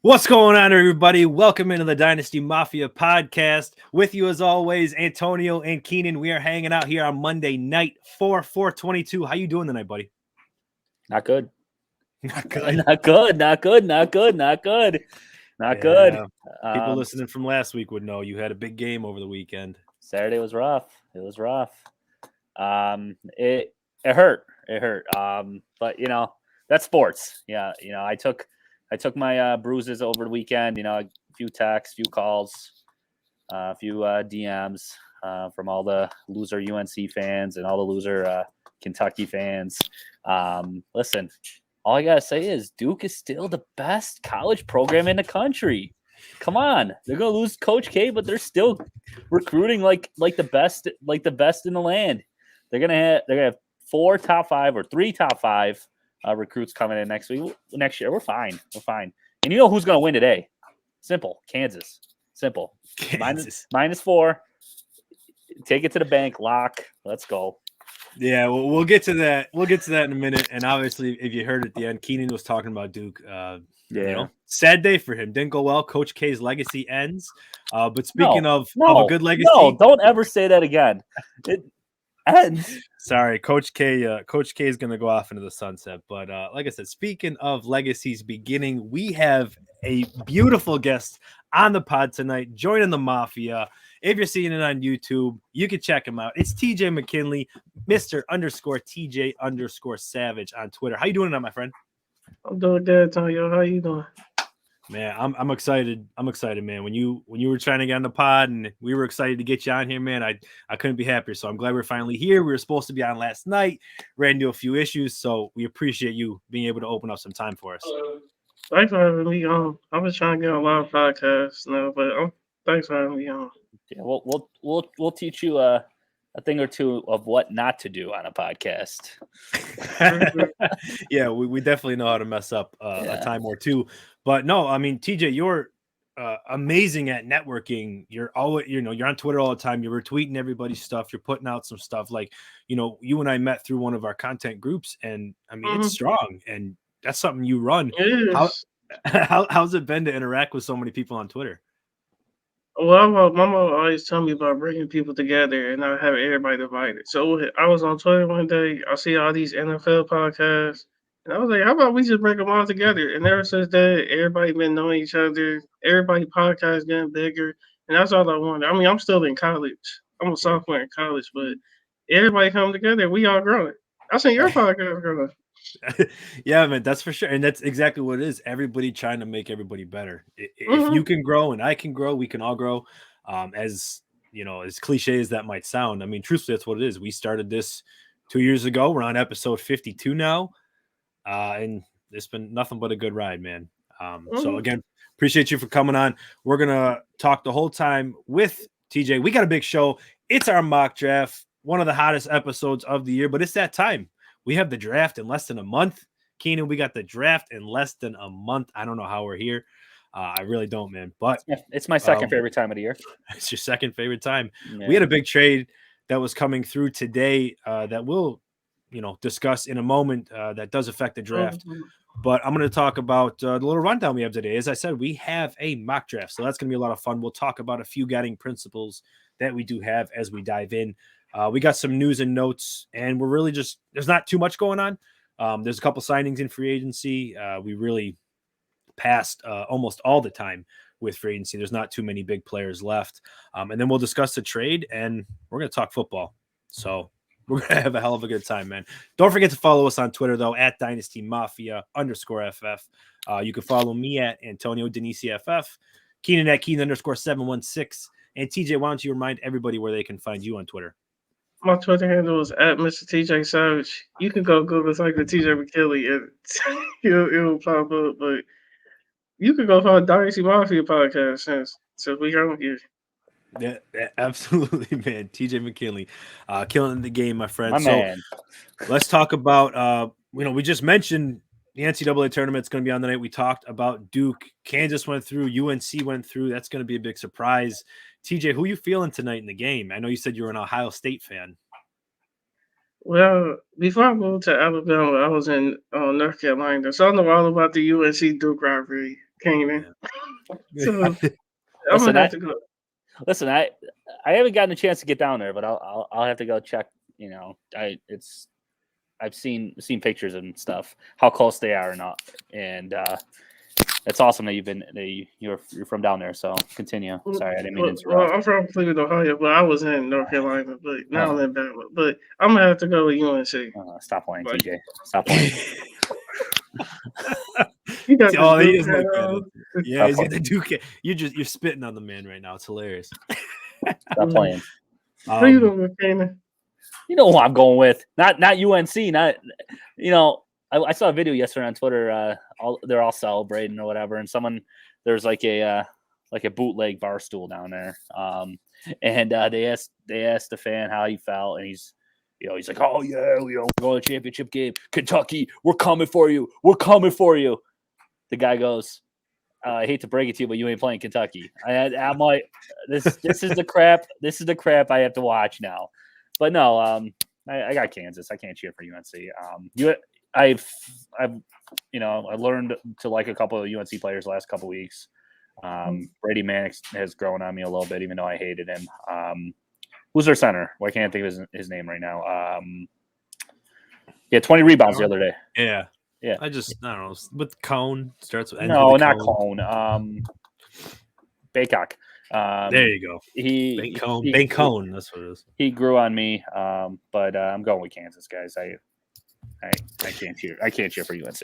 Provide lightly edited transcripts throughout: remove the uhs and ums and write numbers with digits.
What's going on, everybody? Welcome into the Dynasty Mafia podcast. With you, as always, Antonio and Kenan. We are hanging out here on Monday night, 4/4/22. How you doing tonight, buddy? Not good. Not good. Not good. Not good. Not good. Not good. Not good. People listening from last week would know you had a big game over the weekend. Saturday was rough. It was rough. It hurt. It hurt. But that's sports. Yeah. I took my bruises over the weekend. A few texts, few calls, a few DMs from all the loser UNC fans and all the loser Kentucky fans. Listen, all I gotta say is Duke is still the best college program in the country. Come on, they're gonna lose Coach K, but they're still recruiting like the best in the land. They're gonna have 4 top 5 or 3 top 5 recruits coming in next year. We're fine. And you know who's gonna win today? Simple, Kansas. Simple. Kansas. -4. Take it to the bank. Lock. Let's go. Yeah, we'll get to that. We'll get to that in a minute. And obviously, if you heard at the end, Kenan was talking about Duke. Sad day for him. Didn't go well. Coach K's legacy ends. But speaking of a good legacy, don't ever say that again. It ends. Sorry, Coach K. Coach K is going to go off into the sunset. But like I said, speaking of legacies beginning, we have a beautiful guest on the pod tonight, joining the Mafia. If you're seeing it on YouTube, you can check him out. It's TJ McKinley, Mr._TJ_Savage on Twitter. How you doing tonight, my friend? I'm doing good, Tonyo. How you doing? Man, I'm excited. I'm excited, man. When you were trying to get on the pod and we were excited to get you on here, man, I couldn't be happier. So I'm glad we're finally here. We were supposed to be on last night, ran into a few issues, so we appreciate you being able to open up some time for us. Thanks for having me on. I've been trying to get on a lot of podcasts now, but thanks for having me on. Yeah, we'll teach you a thing or two of what not to do on a podcast. Yeah, we definitely know how to mess up a time or two. But no, I mean, TJ, you're amazing at networking. You're always, you're on Twitter all the time. You're retweeting everybody's stuff. You're putting out some stuff. Like, you and I met through one of our content groups, and I mean, it's strong, and that's something you run. How's it been to interact with so many people on Twitter? Well, my mom always tell me about bringing people together and not having everybody divided. So I was on Twitter one day. I see all these NFL podcasts, and I was like, "How about we just bring them all together?" And ever since that, everybody been knowing each other. Everybody podcast getting bigger, and that's all I wanted. I mean, I'm still in college. I'm a sophomore in college, but everybody come together. We all growing. I seen your podcast growing. Yeah, man, that's for sure. And that's exactly what it is. Everybody trying to make everybody better. If you can grow and I can grow, we can all grow. As cliche as that might sound, I mean, truthfully, that's what it is. We started this 2 years ago. We're on episode 52 now. And it's been nothing but a good ride, man. So again, appreciate you for coming on. We're going to talk the whole time with TJ. We got a big show. It's our mock draft, one of the hottest episodes of the year, but it's that time. We have the draft in less than a month. Kenan, we got the draft in less than a month. I don't know how we're here. I really don't, man. But it's my second favorite time of the year. It's your second favorite time. Yeah. We had a big trade that was coming through today that we'll, discuss in a moment that does affect the draft. But I'm going to talk about the little rundown we have today. As I said, we have a mock draft. So that's going to be a lot of fun. We'll talk about a few guiding principles that we do have as we dive in. We got some news and notes, and we're really there's not too much going on. There's a couple signings in free agency. We really passed almost all the time with free agency. There's not too many big players left. And then we'll discuss the trade, and we're going to talk football. So we're going to have a hell of a good time, man. Don't forget to follow us on Twitter, though, at Dynasty Mafia _FF. You can follow me at Antonio Denisi FF, Kenan at Kenan_716. And TJ, why don't you remind everybody where they can find you on Twitter? My Twitter handle is at Mr. TJ Savage. You can go Google like the TJ McKinley and it'll pop up. But you can go find Dynasty Mafia podcast since we on here. Yeah, absolutely, man. TJ McKinley, killing the game, my friend. Man. Let's talk about. We just mentioned the NCAA tournament's going to be on the night. We talked about Duke. Kansas went through. UNC went through. That's going to be a big surprise. TJ, who you feeling tonight in the game? I know you said you're an Ohio State fan. Well, before I moved to Alabama, I was in North Carolina, so I know all about the UNC Duke rivalry, Kenan. So I'm Listen, gonna have to go. I haven't gotten a chance to get down there, but I'll have to go check. I've seen pictures and stuff, how close they are, and it's awesome that you're from down there. So continue. Sorry, I didn't mean to interrupt. I'm from Cleveland, Ohio, but I was in North Carolina, but now I'm Oh. in Bama. But I'm gonna have to go with UNC. Stop playing, Like- TJ. Stop playing. You got Oh, the he Duke is like hat that. on. Yeah, he's got the Duke. You're spitting on the man right now. It's hilarious. Stop playing. Who you doing with, Kenan? You know who I'm going with. Not UNC. Not I saw a video yesterday on Twitter. They're all celebrating or whatever, and there's like a bootleg bar stool down there. And they asked the fan how he felt, and he's like, oh yeah, we're going to the championship game, Kentucky, we're coming for you. The guy goes, I hate to break it to you, but you ain't playing Kentucky. I'm like, this is the crap. This is the crap I have to watch now. But no, I got Kansas. I can't cheer for UNC. I've I learned to like a couple of UNC players the last couple of weeks. Brady Mannix has grown on me a little bit, even though I hated him. Who's their center? Why can't I think of his name right now? He had 20 rebounds the other day. Yeah. Yeah. I don't know. With Cone starts with No, with not Cone. Baycock. There you go. Cone. That's what it is. He grew on me. But I'm going with Kansas, guys. I can't cheer. I can't cheer for UNC.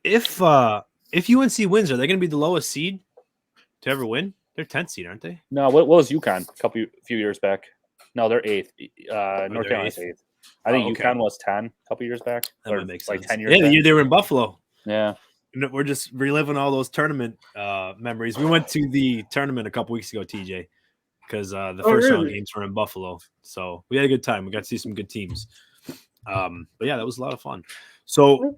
If UNC wins, are they going to be the lowest seed to ever win? They're 10th seed, aren't they? No, what was UConn a few years back? No, they're 8th. North Carolina's 8th. I think UConn was 10 a couple years back. That makes like sense. 10 years Yeah, back. the year they were in Buffalo. Yeah. We're just reliving all those tournament memories. We went to the tournament a couple weeks ago, TJ, because the first round games were in Buffalo. So we had a good time. We got to see some good teams. But yeah, that was a lot of fun. So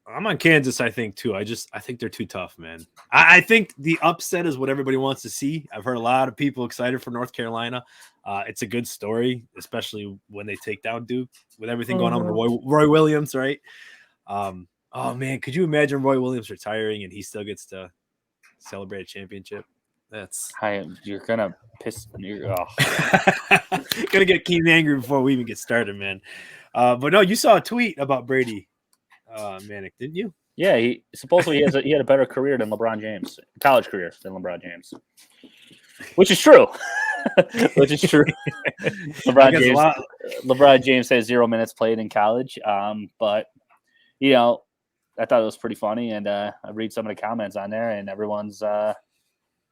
I'm on Kansas, I think, too. I think they're too tough, man. I think the upset is what everybody wants to see. I've heard a lot of people excited for North Carolina. It's a good story, especially when they take down Duke with everything going on with Roy Williams, right? Oh, man, could you imagine Roy Williams retiring and he still gets to celebrate a championship? You're going to piss me off. Going to get Kenan angry before we even get started, man. But no, you saw a tweet about Brady Manic, didn't you? Yeah, he supposedly he had a better career than LeBron James, college career than LeBron James, which is true. LeBron James has 0 minutes played in college, but I thought it was pretty funny, and I read some of the comments on there, and everyone's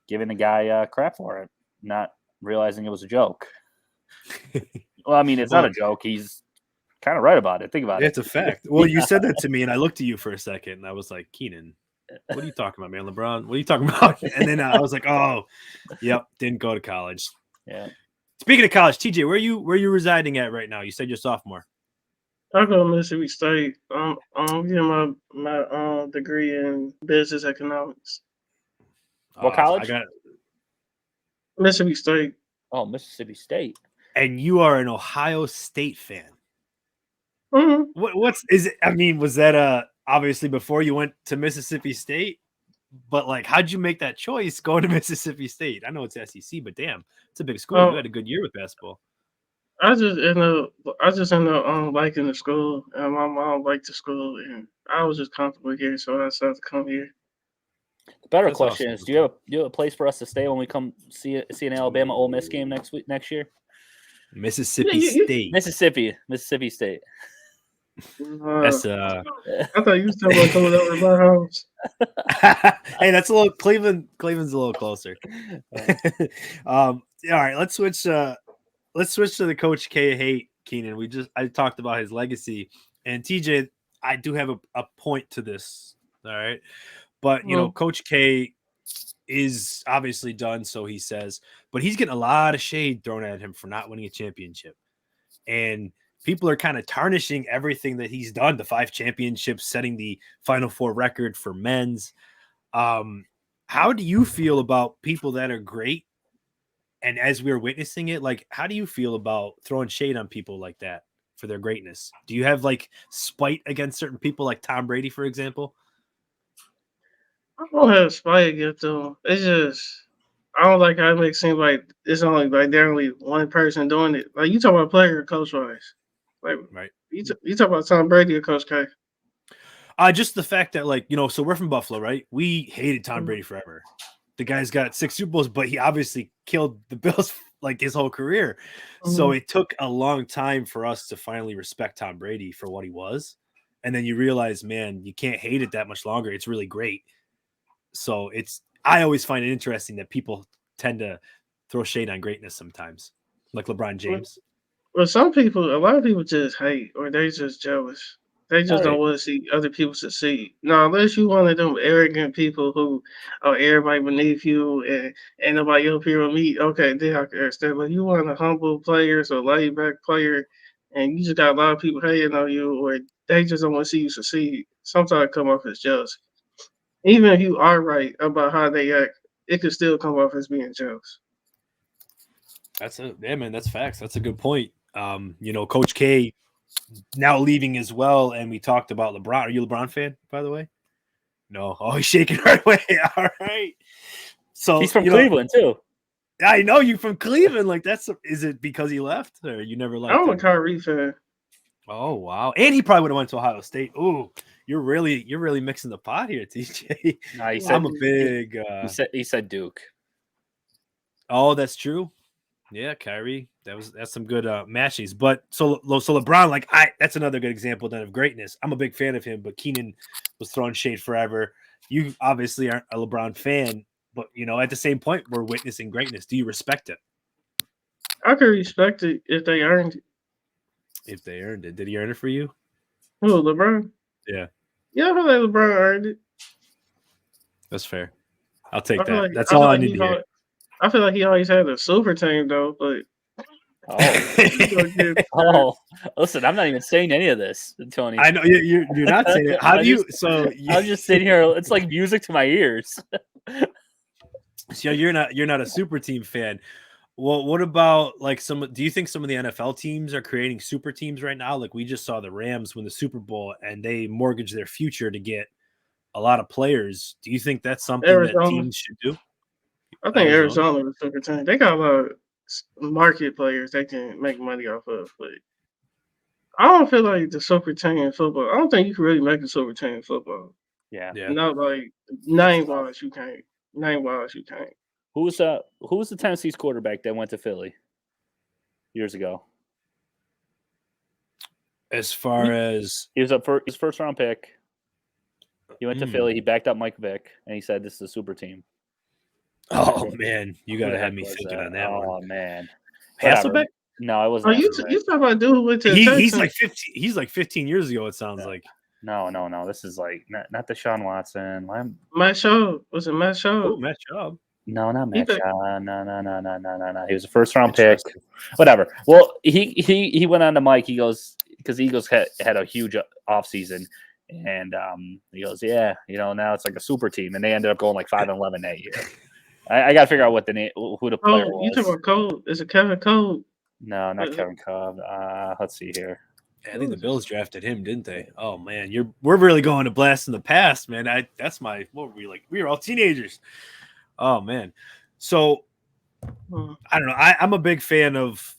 giving the guy crap for it, not realizing it was a joke. Well, I mean, it's not a joke. He's kind of right about it. Think about it. It's a fact. Well, you said that to me, and I looked at you for a second, and I was like, Kenan, what are you talking about, man? LeBron, what are you talking about? And then I was like, oh, yep, didn't go to college. Yeah. Speaking of college, TJ, where are you residing at right now? You said you're sophomore. I go to Mississippi State. I'm getting my degree in business economics. What college? I got Mississippi State. Oh, Mississippi State. And you are an Ohio State fan. Mm-hmm. I mean, was that obviously before you went to Mississippi State? But like, how'd you make that choice going to Mississippi State? I know it's SEC, but damn, it's a big school. You had a good year with basketball. I just ended up liking the school, and my mom liked the school, and I was just comfortable here, so I decided to come here. The better question is, do you have a place for us to stay when we come see an Alabama Ole Miss game next year? Mississippi State. Mississippi State. That's I thought you still were coming over to my house. Hey, that's a little Cleveland's a little closer. All right, let's switch to the Coach K hate, Kenan. I talked about his legacy, and TJ, I do have a point to this. All right, but Coach K is obviously done, so he says, but he's getting a lot of shade thrown at him for not winning a championship, and people are kind of tarnishing everything that he's done. The 5 championships, setting the Final Four record for men's. How do you feel about people that are great? And as we're witnessing it, like, how do you feel about throwing shade on people like that? for their greatness? Do you have like spite against certain people, like Tom Brady, for example? I don't have spite against them. It's just I don't like how it makes it seem like it's only like there only one person doing it. Like you talk about player or coach wise. Like Right. you talk about Tom Brady or Coach K. Just the fact that, like, so we're from Buffalo, right? We hated Tom Mhm. Brady forever. The guy's got 6 Super Bowls, but he obviously killed the Bills like his whole career. So Mhm. it took a long time for us to finally respect Tom Brady for what he was. And then you realize, man, you can't hate it that much longer. It's really great. So I always find it interesting that people tend to throw shade on greatness sometimes, like LeBron James. Well, a lot of people just hate or they just jealous. They just don't Right. want to see other people succeed. No, unless you one of them arrogant people who, oh, everybody beneath you and ain't nobody up here with me. Okay, then I can understand. But you want a humble player, so laid back player, and you just got a lot of people hating on you, or they just don't want to see you succeed. Sometimes it come off as jealous. Even if you are right about how they act, it could still come off as being jealous. Man, that's facts. That's a good point. Coach K now leaving as well, and we talked about LeBron. Are you a LeBron fan, by the way? No. Oh, he's shaking right away. All right. So He's from Cleveland too. I know you from Cleveland. Like, is it because he left, or you never liked I'm a him? Kyrie fan. Oh wow, and he probably would have went to Ohio State. Ooh, you're really mixing the pot here, TJ. No, he said I'm a big. he said Duke. Oh, that's true. Yeah, Kyrie. That's some good matches. But so LeBron, like that's another good example then of greatness. I'm a big fan of him, but Kenan was throwing shade forever. You obviously aren't a LeBron fan, but at the same point, we're witnessing greatness. Do you respect it? I could respect it if they earned it. If they earned it, did he earn it for you? Who, LeBron? Yeah, Yeah, I feel like LeBron earned it. that's fair. I'll take I feel that. like That's I all feel I like need to hear. I feel like he always had a super team though, but Oh, listen, I'm not even saying any of this, Tony. I know you're not saying it. How do you? I'm just sitting here. It's like music to my ears. So you're not a super team fan. Well, what about like do you think some of the NFL teams are creating super teams right now? Like we just saw the Rams win the Super Bowl and they mortgage their future to get a lot of players. Do you think that's something that Arizona. teams should do? I think Arizona is a super team. They got a lot of market players they can make money off of, but I don't feel like the super team in football. I don't think you can really make a super team in football. Yeah. Not like name wise, you can't. Name wise, you can't. Who was the Tennessee's quarterback that went to Philly years ago? As far as he was his first round pick. He went to Philly. He backed up Mike Vick, and he said, "This is a super team." Oh man, you gotta have me thinking on that one. Oh man, Hasselbeck? No, it wasn't. You talking about dude who went to he's like 15. He's like 15 years ago. It sounds like. No. This is like not Deshaun Watson. Matt Schaub. Was it Matt Schaub? Oh, Matt Schaub. No, not Matt Schaub. No. He was a first round pick. Whatever. Well, he went on to Mike. He goes because Eagles had a huge offseason. And he goes, yeah, now it's like a super team, and they ended up going like 5-11 that year. I got to figure out what who the player was. You talking about Cole? Is it Kevin Cole? No, not Kevin Cobb. Let's see here. I think the Bills drafted him, didn't they? Oh man, we're really going to blast in the past, man. What were we like? We were all teenagers. Oh man, so I don't know. I'm a big fan of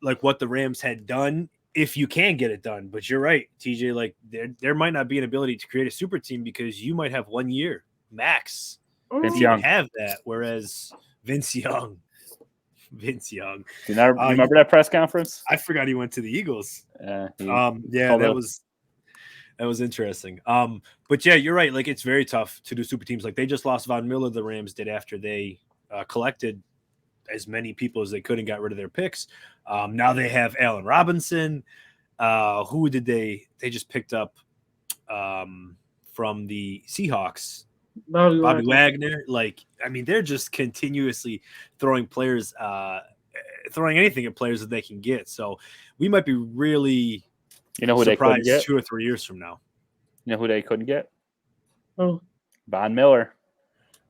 like what the Rams had done. If you can get it done, but you're right, TJ. Like there might not be an ability to create a super team because you might have 1 year max. Vince Young have that, whereas Vince Young. Do you remember that press conference? I forgot he went to the Eagles. That was interesting. But yeah, you're right. Like it's very tough to do super teams. Like they just lost Von Miller. The Rams did after they collected as many people as they could and got rid of their picks. Now they have Allen Robinson. Who did they just picked up from the Seahawks? Bobby Wagner. Like, I mean, they're just continuously throwing players, throwing anything at players that they can get. So we might be really who surprised they 2 or 3 years from now. You know who they couldn't get? Oh, Von Miller.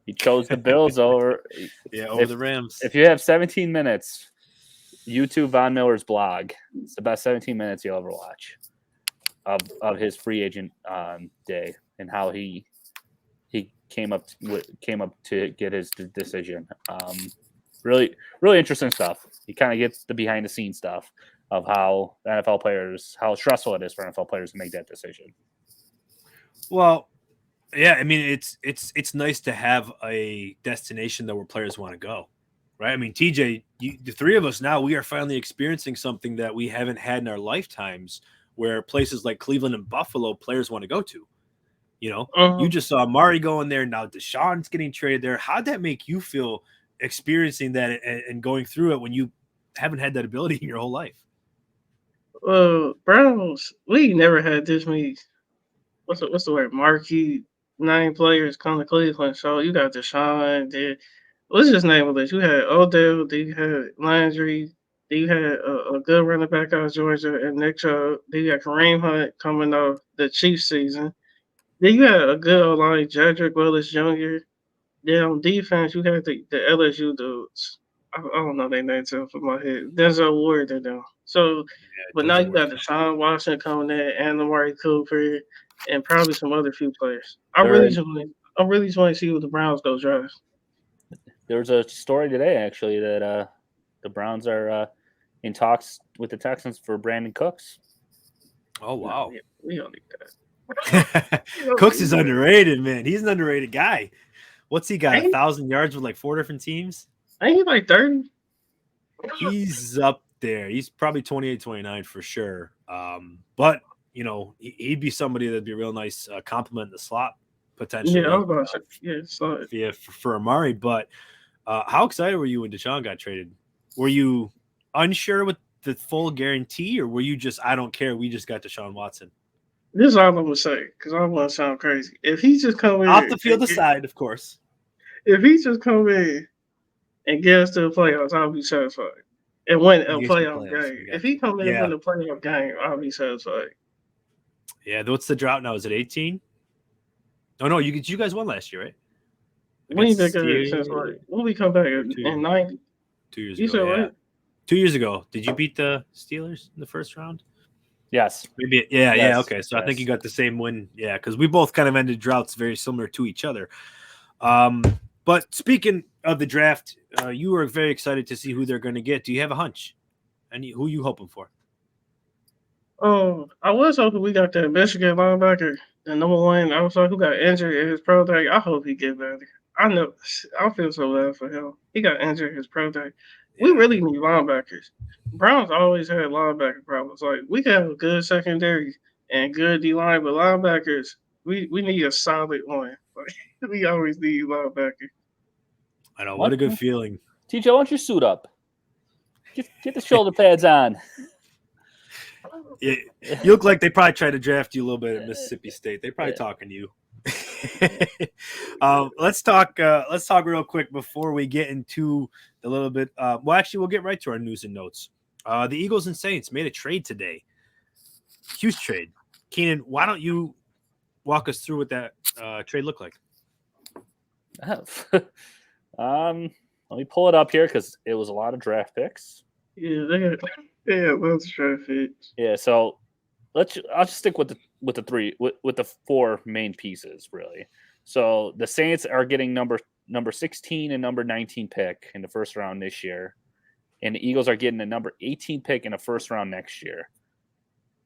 He chose the Bills over the Rams. If you have 17 minutes, YouTube Von Miller's blog. It's the best 17 minutes you'll ever watch of his free agent day and how he came up to get his decision. Really, really interesting stuff. He kind of gets the behind the scenes stuff of how NFL players, how stressful it is for NFL players to make that decision. Well, yeah, I mean, it's nice to have a destination that where players want to go, right? I mean, TJ, the three of us now, we are finally experiencing something that we haven't had in our lifetimes, where places like Cleveland and Buffalo players want to go to. You know, you just saw Mari going there. Now Deshaun's getting traded there. How'd that make you feel experiencing that and going through it when you haven't had that ability in your whole life? Browns, we never had this many. What's the word? Marquee nine players come to Cleveland. So you got Deshaun. Let's just name a list. You had Odell. Then you had Landry. Then you had a good running back out of Georgia and Nick Chubb. Then you got Kareem Hunt coming off the Chiefs season. Then you had a good old line, Jedrick Willis Jr. Then on defense, you had the LSU dudes. I don't know their names off of my head. Denzel Ward and them. So, but now you got Deshaun Watson coming in and Amari Cooper and probably some other few players. I really just want to see what the Browns go draft. There was a story today actually that the Browns are in talks with the Texans for Brandon Cooks. Oh wow, we don't need that. Cooks is underrated, man. He's an underrated guy. What's he got? 1,000 yards with like 4 different teams? Ain't he like 30? He's up there. He's probably 28, 29 for sure. But you know, he'd be somebody that'd be a real nice compliment in the slot potentially. Yeah, I was about to say, yeah, for Amari. But how excited were you when Deshaun got traded? Were you unsure with the full guarantee, or were you just, I don't care, we just got Deshaun Watson? This is all I'm gonna say because I don't want to sound crazy. If he just come in off the field aside, of course. If he just come in and get us to the playoffs, I'll be satisfied. And win a playoff game. If he come in and win a playoff game, I'll be satisfied. Yeah, what's the drought now? Is it 18? Oh no, you guys won last year, right? We ain't been good since when we come back in 90. 2 years ago. You said what? 2 years ago. Did you beat the Steelers in the first round? Yes. Maybe. Yeah. Yes. Yeah. Okay. So I think you got the same win. Yeah, because we both kind of ended droughts very similar to each other. But speaking of the draft, you were very excited to see who they're going to get. Do you have a hunch? Who you hoping for? I was hoping we got that Michigan linebacker, the number one. I was like, who got injured in his pro day. I hope he get better. I know. I feel so bad for him. He got injured in his pro day. We really need linebackers. Browns always had linebacker problems. Like, we can have a good secondary and good D-line, but linebackers, we need a solid one. Like, we always need linebacker. I know. What a good feeling. TJ, why don't you suit up? Get the shoulder pads on. Yeah, you look like they probably tried to draft you a little bit at Mississippi State. They're probably talking to you. Let's talk real quick before we get into a little bit. Well, actually, we'll get right to our news and notes. The Eagles and Saints made a trade today. Huge trade. Kenan, why don't you walk us through what that trade looked like? Let me pull it up here because it was a lot of draft picks. Yeah, lots of draft picks. Yeah, so I'll just stick with the 4 main pieces really. So the Saints are getting number 16 and number 19 pick in the first round this year, and the Eagles are getting a number 18 pick in the first round next year.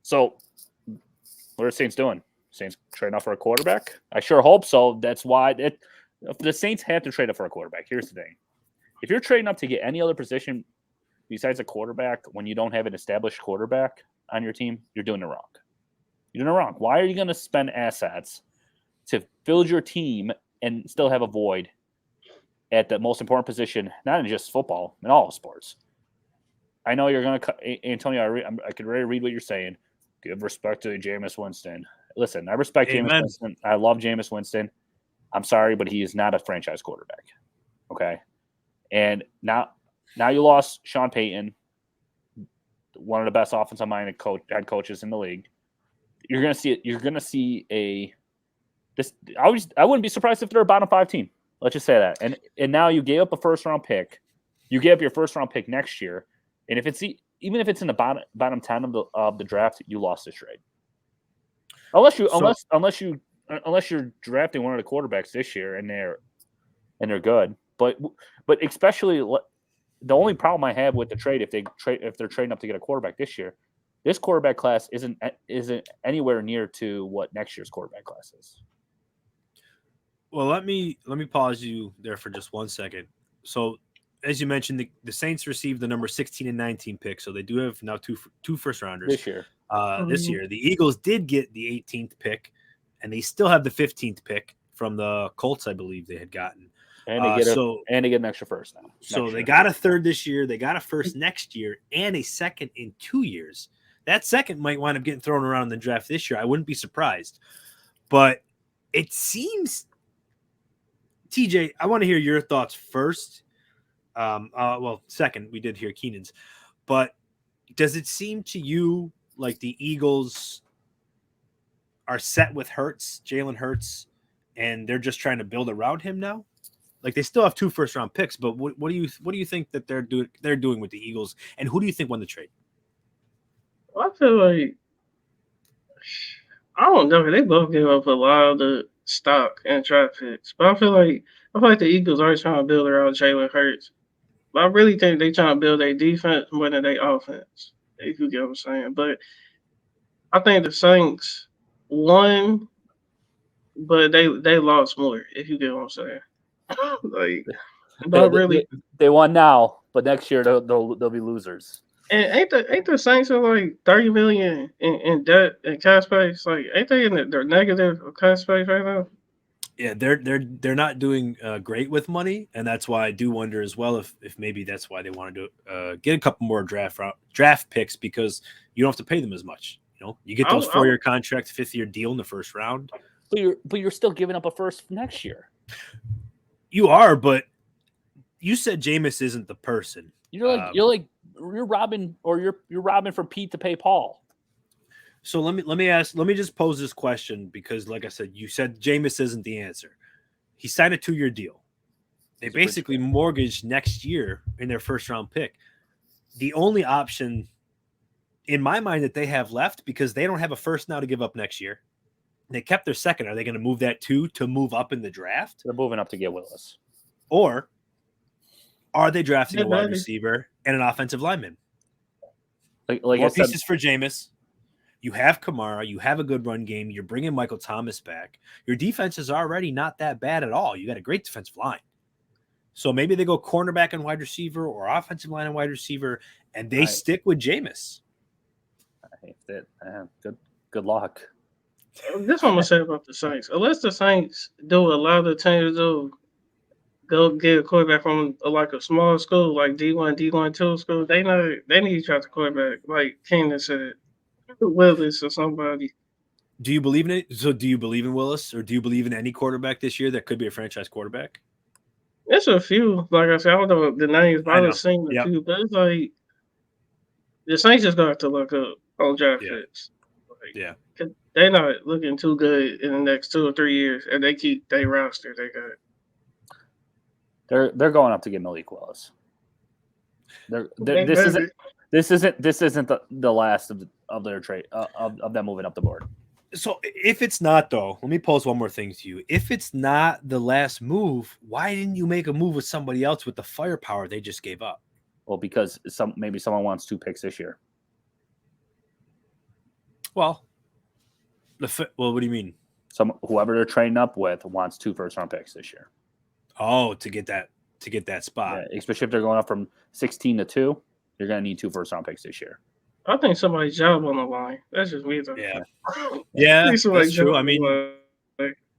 So what are the Saints doing? Saints trading up for a quarterback? I sure hope so. That's why the Saints have to trade up for a quarterback. Here's the thing. If you're trading up to get any other position besides a quarterback when you don't have an established quarterback on your team, you're doing it wrong. You're doing it wrong. Why are you going to spend assets to build your team and still have a void at the most important position, not in just football, in all sports? I know you're going to – Antonio, I can really read what you're saying. Give respect to Jameis Winston. Listen, I respect Jameis Winston. I love Jameis Winston. I'm sorry, but he is not a franchise quarterback. Okay? And now you lost Sean Payton, one of the best offensive-minded head coaches in the league. You're gonna see I wouldn't be surprised if they're a bottom 5 team. Let's just say that. And now you gave up a first-round pick. You gave up your first-round pick next year And if even if it's in the bottom 10 of the draft, you lost this trade. Unless you're drafting one of the quarterbacks this year and they're good, but especially the only problem I have with the trade if they're trading up to get a quarterback this year, this quarterback class isn't anywhere near to what next year's quarterback class is. Well, let me pause you there for just 1 second. So, as you mentioned, the Saints received the number 16 and 19 picks, so they do have now two first rounders This year. This year, the Eagles did get the 18th pick, and they still have the 15th pick from the Colts, I believe they had gotten. And they get an extra first now. So they got a third this year, they got a first next year, and a second in 2 years. That second might wind up getting thrown around in the draft this year. I wouldn't be surprised. But it seems, TJ, I want to hear your thoughts first. Well, second, we did hear Kenan's. But does it seem to you like the Eagles are set with Jalen Hurts, and they're just trying to build around him now? Like, they still have 2 first-round picks, but what do you think that they're doing with the Eagles, and who do you think won the trade? I feel like I don't know. They both gave up a lot of the stock and draft picks, but I feel like the Eagles are trying to build around Jalen Hurts. But I really think they trying to build a defense more than their offense. If you get what I'm saying. But I think the Saints won, but they lost more. If you get what I'm saying. Like, not really. They won now, but next year they'll be losers. And ain't the Saints are like $30 million in debt and cash space? Like, ain't they in their negative cash space right now? Yeah, they're not doing great with money, and that's why I do wonder as well if maybe that's why they wanted to get a couple more draft picks, because you don't have to pay them as much. You know, you get those 4-year contracts, 5th-year deal in the first round. But you're still giving up a first next year. You are, but you said Jameis isn't the person. You're robbing, or you're robbing for Pete to pay Paul. So let me just pose this question, because like I said, you said Jameis isn't the answer. He signed a 2-year deal. They basically mortgaged next year in their first round pick. The only option in my mind that they have left, because they don't have a first now to give up next year. They kept their second. Are they going to move that to move up in the draft? They're moving up to get Willis. Or are they drafting a wide receiver and an offensive lineman? Like more pieces for Jameis. You have Kamara. You have a good run game. You're bringing Michael Thomas back. Your defense is already not that bad at all. You got a great defensive line. So maybe they go cornerback and wide receiver, or offensive line and wide receiver, and they stick with Jameis. I think that good luck. This is what I'm gonna say about the Saints. Unless the Saints do a lot of the teams go get a quarterback from like a small school, like D1, D1-2 school, they need to draft a quarterback, like Kenan said, Willis or somebody. Do you believe in it? So do you believe in Willis, or do you believe in any quarterback this year that could be a franchise quarterback? There's a few. Like I said, I don't know the names, but I've seen a few. But it's like the Saints just got to look up on draft picks. Like, they're not looking too good in the next 2 or 3 years, and they keep their roster. They got. They're going up to get Malik Willis. This isn't the last of their trade of them moving up the board. So if it's not, though, let me pose one more thing to you. If it's not the last move, why didn't you make a move with somebody else with the firepower they just gave up? Well, because maybe someone wants 2 picks this year. Well, what do you mean? Whoever they're trading up with wants 2 first-round picks this year. Oh, to get that spot. Yeah, especially if they're going up from 16 to 2, you're going to need 2 first-round picks this year. I think somebody's job on the line. That's just me, though. Yeah, that's true. I mean,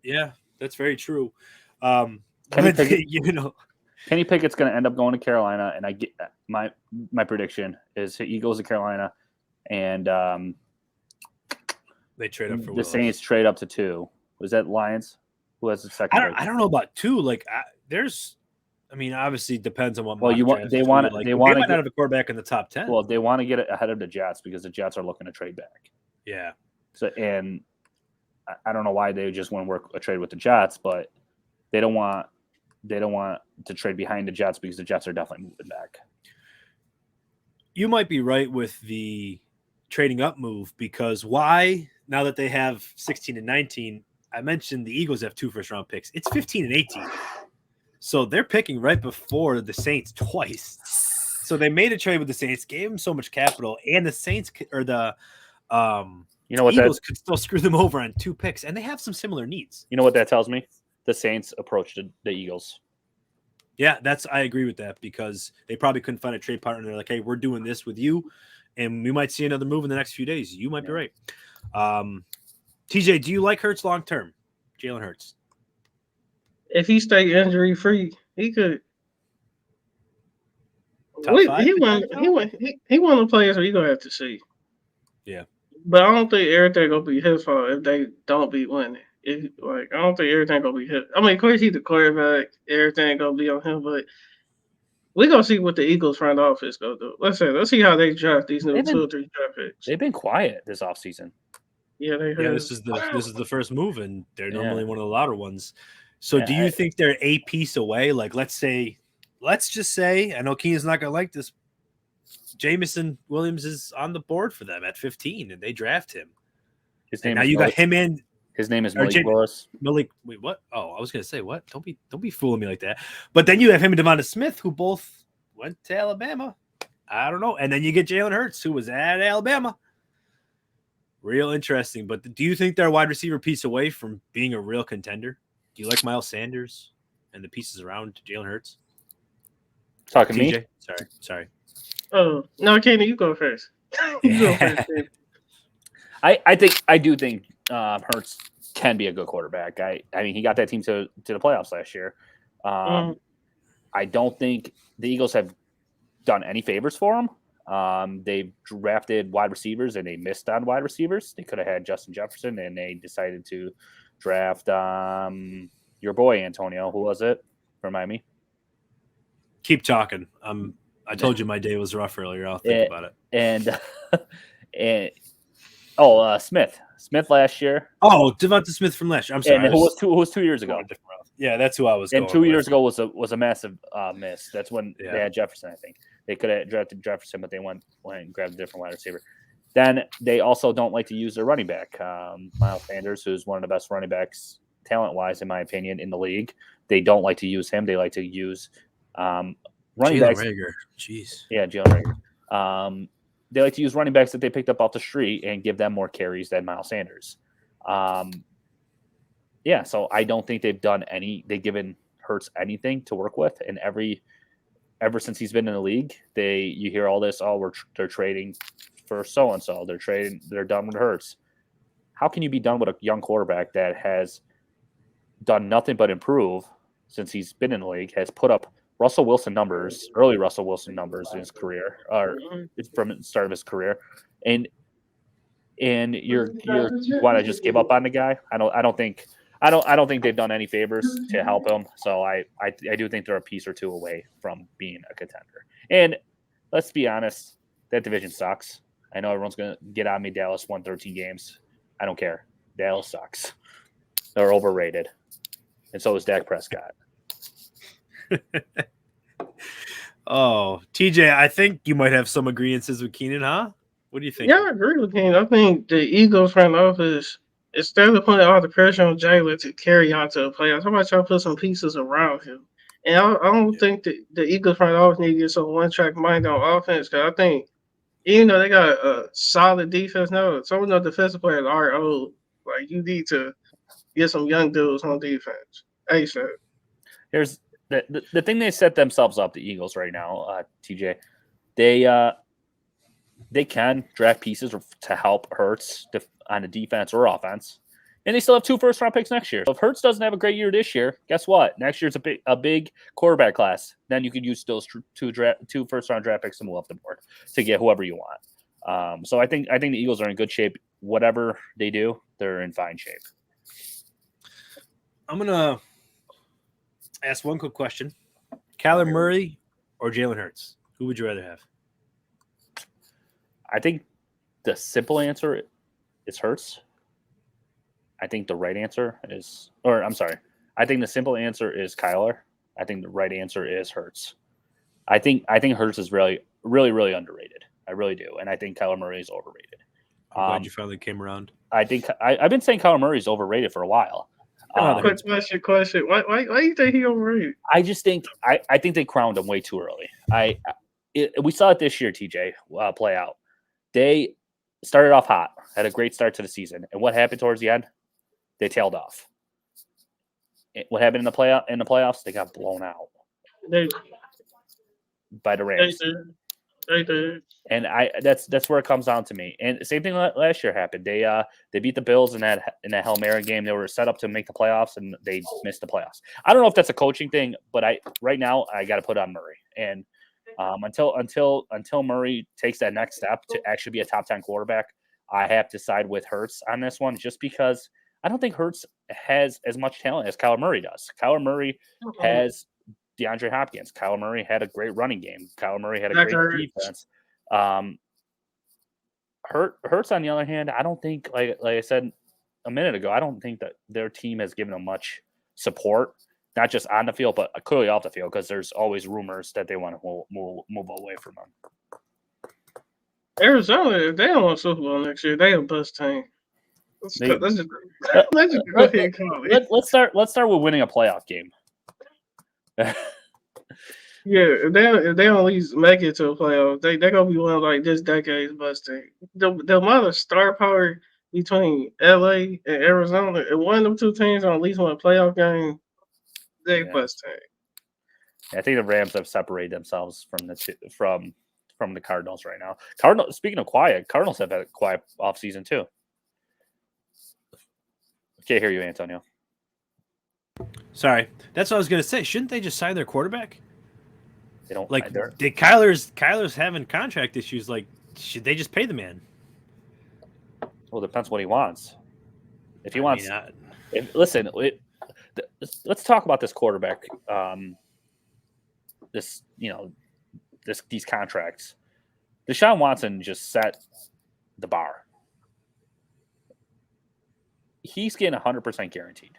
yeah, that's very true. Kenny Pickett's going to end up going to Carolina, and I get my prediction is he goes to Carolina, and they trade up for the Saints trade up to 2. Was that Lions? Who has the second? I don't know about 2. Like, obviously it depends on what. Well, they might not have a quarterback in the top 10. Well, they want to get it ahead of the Jets because the Jets are looking to trade back. Yeah. So, and I don't know why they just want to work a trade with the Jets, but they don't want to trade behind the Jets because the Jets are definitely moving back. You might be right with the trading up move because why? Now that they have 16 and 19, I mentioned the Eagles have 2 first-round picks. It's 15 and 18. So they're picking right before the Saints twice. So they made a trade with the Saints, gave them so much capital, and the Saints or the Eagles could still screw them over on 2 picks, and they have some similar needs. You know what that tells me? The Saints approached the Eagles. Yeah, I agree with that because they probably couldn't find a trade partner. They're like, hey, we're doing this with you, and we might see another move in the next few days. You might be right. TJ, do you like Hurts long term? Jalen Hurts. If he stay injury free, he could. He one of the players we gonna have to see. Yeah, but I don't think everything gonna be his fault if they don't be winning. I don't think everything gonna be his. I mean, of course he's the quarterback. Everything gonna be on him, but we gonna see what the Eagles front office gonna do. Let's see how they draft these new 2 or 3 draft picks. They've been quiet this offseason. Yeah, they have. Yeah, this is the first move, and they're normally one of the louder ones. So, do you think they're a piece away? Like, let's just say, I know Kenan's not gonna like this. Jamison Williams is on the board for them at 15, and they draft him. His name. Now you got him in. His name is Malik Willis. Malik, wait, what? Oh, I was gonna say what? Don't be fooling me like that. But then you have him and Devonta Smith, who both went to Alabama. I don't know. And then you get Jalen Hurts, who was at Alabama. Real interesting. But do you think they're a wide receiver piece away from being a real contender? Do you like Miles Sanders and the pieces around Jalen Hurts? Talking TJ? me? Sorry. Oh no, Kenan, you go first. You go first. I do think Hurts can be a good quarterback. I mean, he got that team to the playoffs last year. I don't think the Eagles have done any favors for him. They've drafted wide receivers and they missed on wide receivers. They could have had Justin Jefferson and they decided to draft your boy Antonio. Who was it? Remind me. Keep talking. I told you my day was rough earlier. I'll think about it. And Smith last year. Oh, Devonta Smith from last year. I'm sorry. And who was 2 years ago? Yeah, that's who I was. And 2 years ago was a massive miss. That's when they had Jefferson. I think they could have drafted Jefferson, but they went and grabbed a different wide receiver. Then they also don't like to use their running back, Miles Sanders, who's one of the best running backs talent-wise, in my opinion, in the league. They don't like to use him. They like to use running backs. Rager. Jeez. Yeah, Jalen Rager. They like to use running backs that they picked up off the street and give them more carries than Miles Sanders. So I don't think they've given Hurts anything to work with. And ever since he's been in the league, you hear all this, they're trading for so-and-so. They're done with Hurts. How can you be done with a young quarterback that has done nothing but improve since he's been in the league, has put up early Russell Wilson numbers in his career, or from the start of his career, and you want to just give up on the guy? I don't think they've done any favors to help him. So I do think they're a piece or two away from being a contender. And let's be honest, that division sucks. I know everyone's gonna get on me. Dallas won 13 games. I don't care. Dallas sucks. They're overrated, and so is Dak Prescott. Oh, TJ, I think you might have some agreeances with Kenan, huh? What do you think? Yeah, I agree with Kenan. I think the Eagles front office, instead of putting all the pressure on Jalen to carry on to the playoffs, how about y'all put some pieces around him? And I don't think the Eagles front office need to get some one-track mind on offense, because I think even though they got a solid defense now, some of the defensive players are old. Like, you need to get some young dudes on defense. ASAP. Here's the thing they set themselves up, the Eagles right now, TJ. They can draft pieces to help Hurts on the defense or offense, and they still have 2 first-round picks next year. So if Hurts doesn't have a great year this year, guess what? Next year's a big quarterback class. Then you could use those 2 first-round draft picks to move up the board to get whoever you want. So I think the Eagles are in good shape. Whatever they do, they're in fine shape. I'm gonna ask one quick question: Kyler Murray or Jalen Hurts? Who would you rather have? I think the simple answer is Hurts. I think the right answer is, I think the simple answer is Kyler. I think the right answer is Hurts. I think Hurts is really, really, really underrated. I really do, and I think Kyler Murray is overrated. I'm glad you finally came around. I think I've been saying Kyler Murray is overrated for a while. Quick question. Why you think he overrated? I just think I think they crowned him way too early. We saw it this year, TJ, play out. They started off hot, had a great start to the season, and what happened towards the end? They tailed off. What happened in the playoffs? They got blown out by the Rams. They did. And that's where it comes down to me. And the same thing last year happened. They beat the Bills in that Hail Mary game. They were set up to make the playoffs, and they missed the playoffs. I don't know if that's a coaching thing, but right now I got to put on Murray. And until Murray takes that next step to actually be a top 10 quarterback, I have to side with Hurts on this one, just because I don't think Hurts has as much talent as Kyler Murray does. Kyler Murray has DeAndre Hopkins. Kyler Murray had a great running game. Kyler Murray had a great defense. Hurts, on the other hand, I don't think, like I said a minute ago, I don't think that their team has given him much support, not just on the field, but clearly off the field, because there's always rumors that they want to move away from him. Arizona, if they don't want Super Bowl next year, they a bust team. Let's just go ahead and call it. Let's start with winning a playoff game. Yeah, if they don't at least make it to a playoff, they're gonna be one of like this decade's bust team. The amount of star power between LA and Arizona, and one of them two teams on at least won a playoff game, they bust team. I think the Rams have separated themselves from the Cardinals right now. Speaking of quiet, Cardinals have had a quiet offseason too. Can't hear you, Antonio. Sorry, that's what I was gonna say. Shouldn't they just sign their quarterback? They don't like. Kyler's having contract issues. Like, should they just pay the man? Well, it depends what he wants. If he wants, listen. Let's talk about this quarterback. These contracts. Deshaun Watson just set the bar. He's getting 100% guaranteed.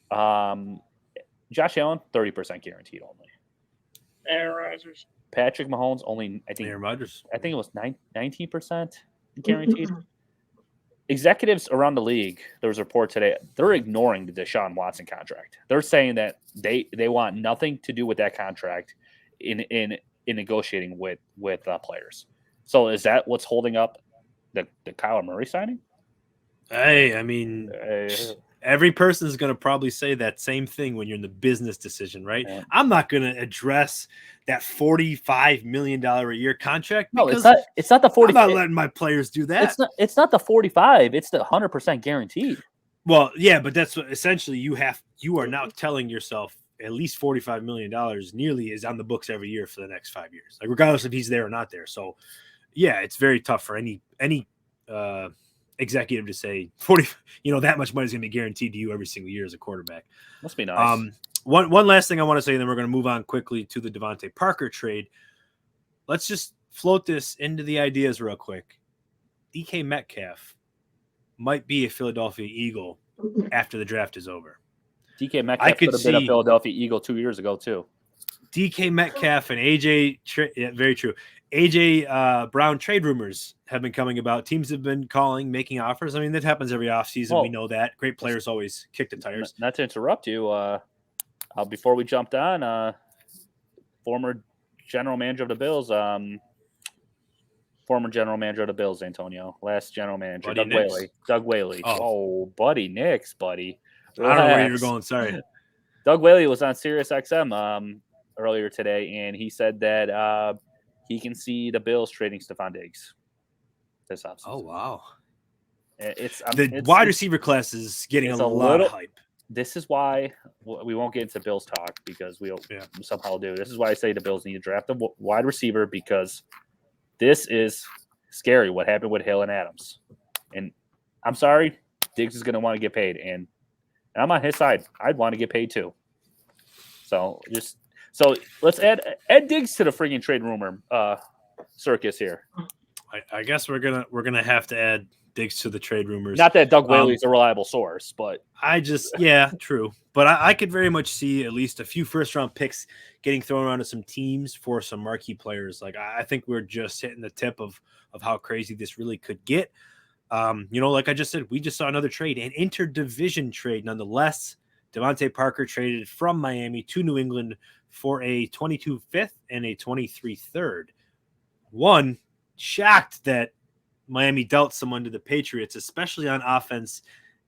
Josh Allen, 30% guaranteed only. Aaron Rodgers. Patrick Mahomes only, Aaron Rodgers. I think it was 19% guaranteed. Executives around the league, there was a report today, they're ignoring the Deshaun Watson contract. They're saying that they want nothing to do with that contract in negotiating with players. So is that what's holding up the Kyler Murray signing? Hey, I mean, every person is going to probably say that same thing when you're in the business decision, right? Yeah. I'm not going to address that $45 million a year contract. No, it's not the 45. I'm not letting my players do that. It's not the 45. It's the 100% guaranteed. Well, yeah, but that's what essentially you are now telling yourself at least $45 million nearly is on the books every year for the next 5 years, like regardless if he's there or not there. So, yeah, it's very tough for any executive to say 40, that much money is going to be guaranteed to you every single year as a quarterback. Must be nice. One last thing I want to say, and then we're going to move on quickly to the Devontae Parker trade. Let's just float this into the ideas real quick. DK Metcalf might be a Philadelphia Eagle after the draft is over. DK Metcalf could have been a Philadelphia Eagle 2 years ago too. DK Metcalf and AJ, very true. AJ Brown trade rumors have been coming about. Teams have been calling, making offers. I mean, that happens every offseason. We know that. Great players always kick the tires. Not to interrupt you, before we jumped on, former general manager of the Bills, Antonio. Last general manager, Doug Whaley. Oh, buddy, Knicks, buddy. Relax. I don't know where you were going. Sorry. Doug Whaley was on Sirius XM earlier today, and he said that he can see the Bills trading Stephon Diggs this offseason. Oh, wow. It's wide receiver class is getting a lot of hype. This is why we won't get into Bills talk because we somehow do. This is why I say the Bills need to draft a wide receiver because this is scary what happened with Hill and Adams. And I'm sorry, Diggs is going to want to get paid. And I'm on his side. I'd want to get paid too. So let's add Diggs to the friggin' trade rumor circus here. I guess we're gonna have to add digs to the trade rumors. Not that Doug Whaley's a reliable source, but true. But I could very much see at least a few first-round picks getting thrown around to some teams for some marquee players. Like I think we're just hitting the tip of how crazy this really could get. Like I just said, we just saw another trade, an interdivision trade nonetheless. Devontae Parker traded from Miami to New England for a 22 fifth and a 23 third. One, shocked that Miami dealt someone to the Patriots, especially on offense,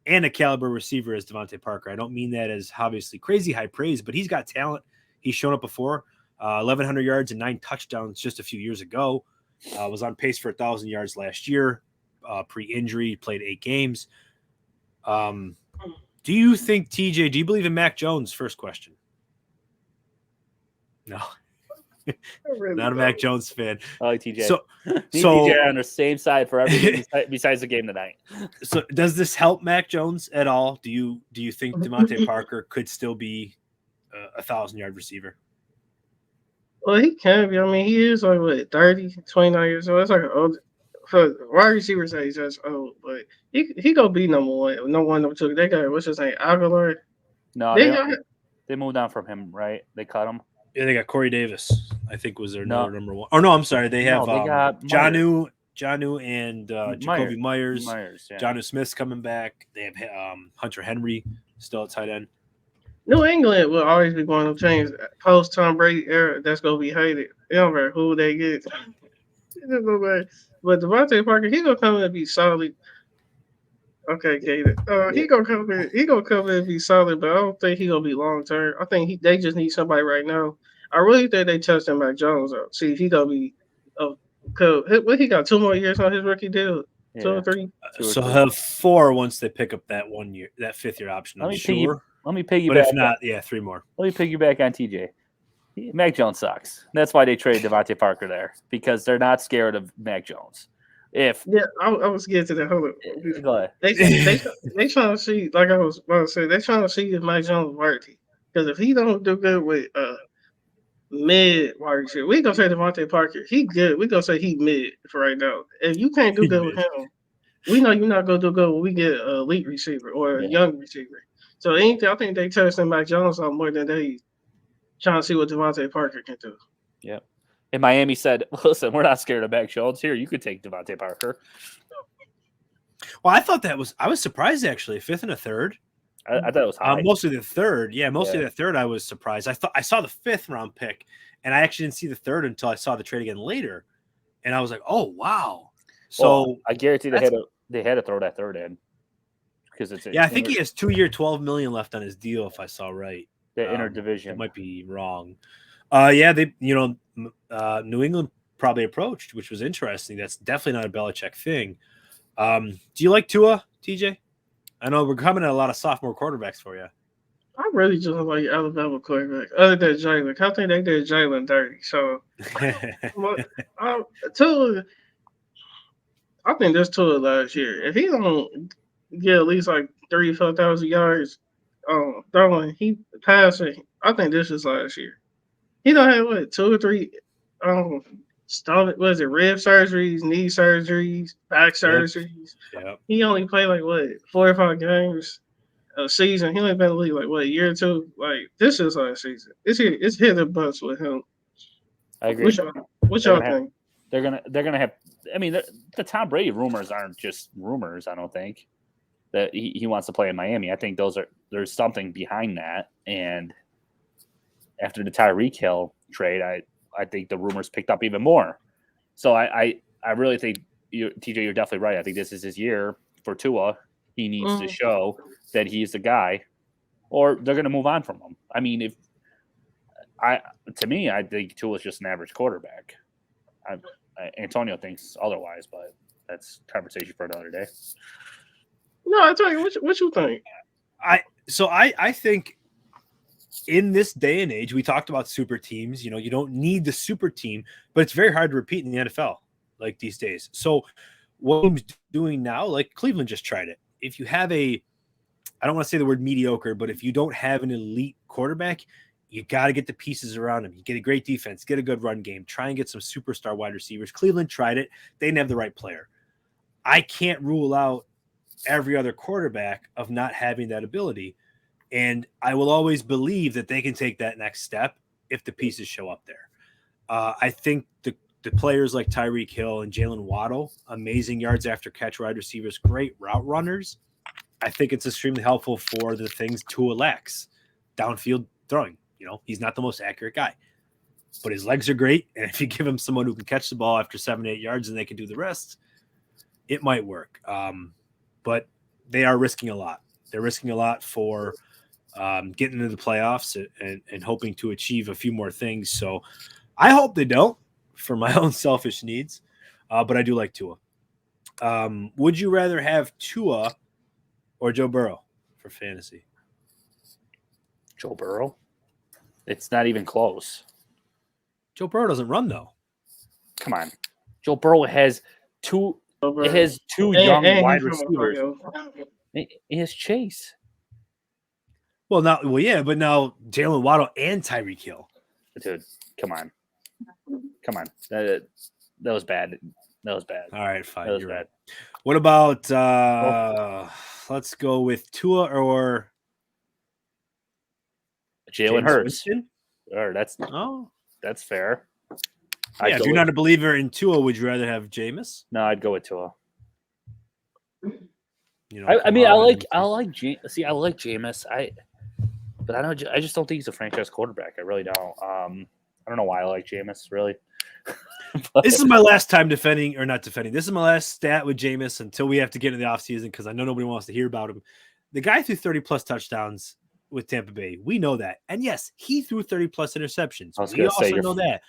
and a caliber receiver as Devontae Parker. I don't mean that as obviously crazy high praise, but he's got talent. He's shown up before. 1,100 yards and 9 touchdowns just a few years ago. Was on pace for 1,000 yards last year. Pre-injury, played 8 games. Do you think, TJ, do you believe in Mac Jones? First question. No. Really Not a Mac Jones fan. I like TJ. So TJ on the same side for everything besides the game tonight. So does this help Mac Jones at all? Do you think Devontae Parker could still be a 1,000-yard receiver? Well, he can be. I mean, he is like what 30, 29 years old. That's like an old. For wide receivers, say he's just old, but he gonna be number one, number two. They got what's his name, Aguilar. No, they moved on from him, right? They cut him. Yeah, they got Corey Davis. I think was their number one. Oh no, I'm sorry. They have got Jonnu and Jacoby Myers. Yeah. Jonnu Smith's coming back. They have Hunter Henry still at tight end. New England will always be one of them teams post Tom Brady era that's gonna be hated. It don't matter who they get. But Devontae Parker, he gonna come in and be solid. Okay, Kaden. He gonna come in. He gonna come in and be solid, but I don't think he gonna be long term. I think they just need somebody right now. I really think they testing Mac Jones out. See if he gonna be. What he got 2 more years on his rookie deal. 2 or 3. So he'll have 4 once they pick up that 1 year, that 5th year option. Let me piggyback. But if not, 3 more. Let me piggyback on TJ. Mac Jones sucks. That's why they traded Devontae Parker there, because they're not scared of Mac Jones. I was getting to that. Hold on. Go ahead. They trying to see, like I was about to say, they trying to see if Mac Jones is worthy. Because if he don't do good with mid wide receiver, we gonna say Devontae Parker. He good. We gonna say he mid for right now. If you can't do good with him, we know you're not gonna do good when we get an elite receiver or a young receiver. So I think they testing Mac Jones out more than they trying to see what Devontae Parker can do. Yep. And Miami said, listen, we're not scared of Mac Jones. Here, you could take Devontae Parker. Well, I was surprised actually. 5th and a 3rd. I thought it was high. Mostly the 3rd. Yeah, mostly the 3rd I was surprised. I saw the 5th round pick, and I actually didn't see the 3rd until I saw the trade again later. And I was like, oh wow. So I guarantee they had to throw that 3rd in. Because I think he has 2-year, $12 million left on his deal, if I saw right. The interdivision. I might be wrong. They New England probably approached, which was interesting. That's definitely not a Belichick thing. Do you like Tua, TJ? I know we're coming at a lot of sophomore quarterbacks for you. I really just like Alabama quarterback. Other than Jalen, I think they did Jalen dirty. So, Tua, I think this Tua last year. If he don't get at least like 3,000-4,000 yards throwing, he passing, I think this is last year. He don't have what 2 or 3 stomach, rib surgeries, knee surgeries, back surgeries. Yep. He only played like 4 or 5 games a season. He only been in the league like a year or 2. Like this is last season. It's hit or bust with him. I agree. What y'all think? They're gonna have. I mean, the Tom Brady rumors aren't just rumors. I don't think that he wants to play in Miami. I think there's something behind that. And after the Tyreek Hill trade, I think the rumors picked up even more. So I really think TJ, you're definitely right. I think this is his year for Tua. He needs to show that he's the guy, or they're going to move on from him. I mean, I think Tua's just an average quarterback. Antonio thinks otherwise, but that's conversation for another day. No, I tell you, what you think? I think in this day and age, we talked about super teams. You don't need the super team, but it's very hard to repeat in the NFL like these days. So what team's doing now, like Cleveland just tried it. If you have I don't want to say the word mediocre, but if you don't have an elite quarterback, you got to get the pieces around him. You get a great defense, get a good run game, try and get some superstar wide receivers. Cleveland tried it. They didn't have the right player. I can't rule out every other quarterback of not having that ability. And I will always believe that they can take that next step if the pieces show up there. I think the players like Tyreek Hill and Jalen Waddle, amazing yards after catch wide receivers, great route runners. I think it's extremely helpful for the things Tua lacks, downfield throwing. He's not the most accurate guy, but his legs are great. And if you give him someone who can catch the ball after 7-8 yards and they can do the rest, it might work. But they are risking a lot. They're risking a lot for getting into the playoffs and hoping to achieve a few more things. So I hope they don't for my own selfish needs. But I do like Tua. Would you rather have Tua or Joe Burrow for fantasy? Joe Burrow? It's not even close. Joe Burrow doesn't run, though. Come on. Joe Burrow has two young wide receivers. It has Chase. But now Jalen Waddle and Tyreek Hill. Dude, come on. That was bad. All right, fine. That was You're bad. Right. What about let's go with Tua or Jalen Hurts? Or that's fair. Yeah, if you're not a believer in Tua, would you rather have Jameis? No, I'd go with Tua. I like Jameis. But I just don't think he's a franchise quarterback. I really don't. I don't know why I like Jameis, really. This is my last time defending, or not defending. This is my last stat with Jameis until we have to get into the offseason because I know nobody wants to hear about him. The guy threw 30-plus touchdowns with Tampa Bay. We know that. And yes, he threw 30-plus interceptions. We also know that.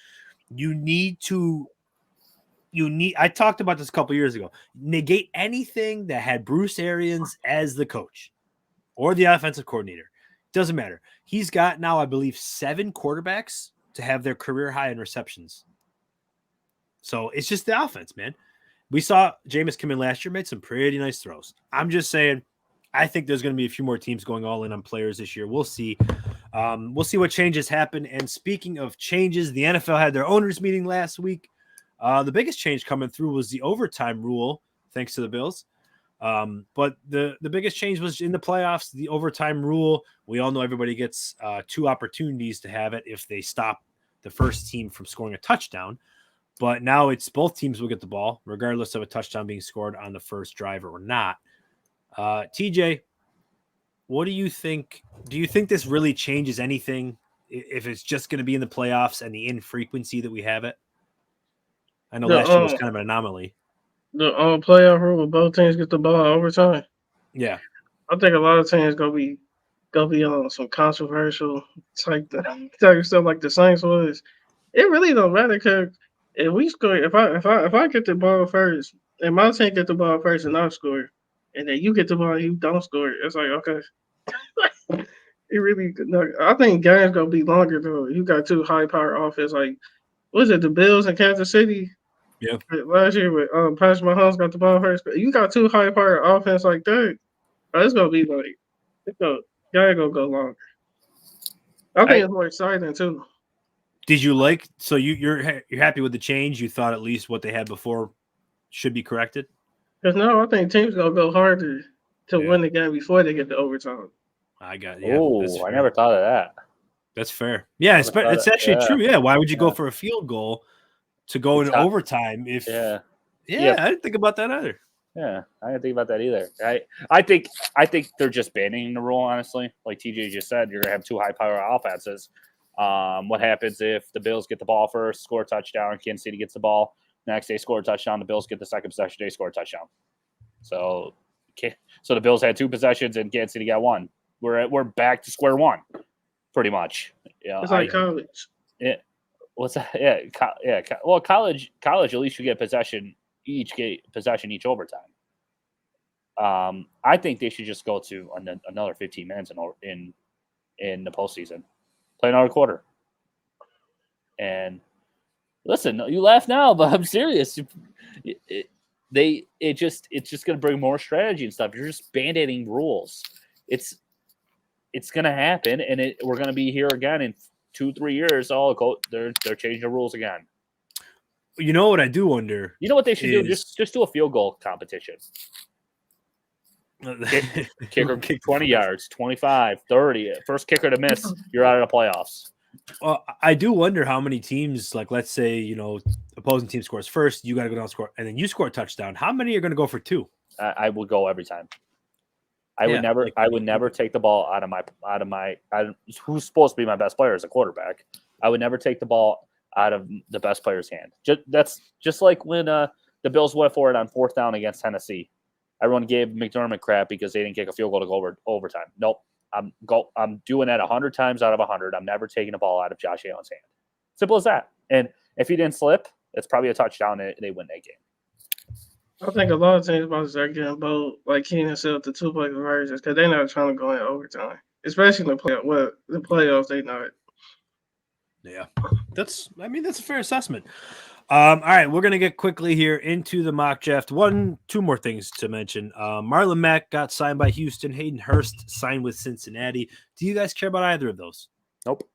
I talked about this a couple years ago. Negate anything that had Bruce Arians as the coach or the offensive coordinator. Doesn't matter. He's got now, I believe, 7 quarterbacks to have their career high in receptions. So it's just the offense, man. We saw Jameis come in last year, made some pretty nice throws. I'm just saying, I think there's going to be a few more teams going all in on players this year. We'll see. We'll see what changes happen. And speaking of changes, the NFL had their owners meeting last week. The biggest change coming through was the overtime rule, thanks to the Bills. But the biggest change was in the playoffs, the overtime rule. We all know everybody gets 2 opportunities to have it if they stop the first team from scoring a touchdown. But now it's both teams will get the ball, regardless of a touchdown being scored on the first drive or not. TJ, what do you think? Do you think this really changes anything if it's just going to be in the playoffs and the infrequency that we have it? I know last year was kind of an anomaly. The playoff rule where both teams get the ball overtime. Yeah, I think a lot of teams gonna be on some controversial type stuff like the Saints was. It really don't matter because if we score, if I get the ball first and my team get the ball first and I score, and then you get the ball and you don't score, it's like okay. It really, I think games gonna be longer though. You got 2 high power offense like, was it the Bills and Kansas City? Yeah. Last year with Patrick Mahomes got the ball first. You got 2 high power offense like that. It's gonna be like game gonna go longer. I think it's more exciting too. Did you like? So you're happy with the change? You thought at least what they had before should be corrected? Because now I think teams gonna go harder to win the game before they get to overtime. I never thought of that. That's fair. Yeah, it's actually true. Yeah, why would you go for a field goal to go into overtime? If I didn't think about that either. Yeah, I didn't think about that either. I think they're just banning the rule. Honestly, like TJ just said, you're gonna have 2 high power offenses. What happens if the Bills get the ball first, score a touchdown, Kansas City gets the ball, next they score a touchdown, the Bills get the second possession, they score a touchdown. So the Bills had 2 possessions and Kansas City got 1. We're back to square one, pretty much. Yeah, it's like college. Yeah, what's that? Yeah. Well, college at least you get possession each overtime. I think they should just go to another 15 minutes in the postseason. Play another quarter. And listen, you laugh now, but I'm serious. It's just going to bring more strategy and stuff. You're just band-aiding rules. It's going to happen, and we're going to be here again in 2-3 years. They're changing the rules again. You know what I do wonder? You know what they should do? Just do a field goal competition. Kicker kick 20 yards, 25, 30. First kicker to miss, you're out of the playoffs. Well, I do wonder how many teams, like let's say, opposing team scores first, you got to go down and score, and then you score a touchdown. How many are going to go for 2? I would go every time. I would never take the ball out of my who's supposed to be my best player as a quarterback. I would never take the ball out of the best player's hand. That's just like when the Bills went for it on 4th down against Tennessee. Everyone gave McDermott crap because they didn't kick a field goal to go overtime. Nope. I'm doing that 100 times out of 100. I'm never taking the ball out of Josh Allen's hand. Simple as that. And if he didn't slip, it's probably a touchdown and they win that game. I think a lot of teams about to start getting bold, like Kenan said, with the 2-play conversions, because they're not trying to go in overtime, especially in the playoffs. They not. Yeah, that's a fair assessment. All right, we're gonna get quickly here into the mock draft. 2 more things to mention. Marlon Mack got signed by Houston. Hayden Hurst signed with Cincinnati. Do you guys care about either of those? Nope.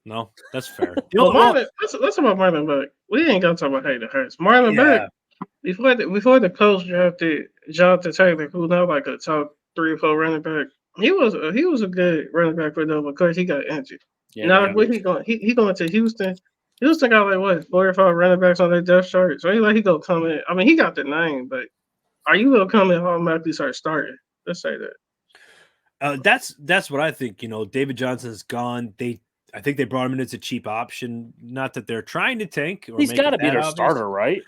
No, that's fair. Let's talk about Marlon Mack. We ain't gonna talk about Hayden Hurst. Marlon Mack. Before the Colts drafted Jonathan Taylor, who now like a top 3 or 4 running back, he was a good running back for them. Of course, he got injured. Yeah, now where he going? He going to Houston. Houston got like what 4 or 5 running backs on their depth chart. So he gonna come in. I mean, he got the name, but are you gonna come in and automatically start starting? Let's say that. That's what I think. David Johnson's gone. I think they brought him in as a cheap option. Not that they're trying to tank. He's got to be their starter, right?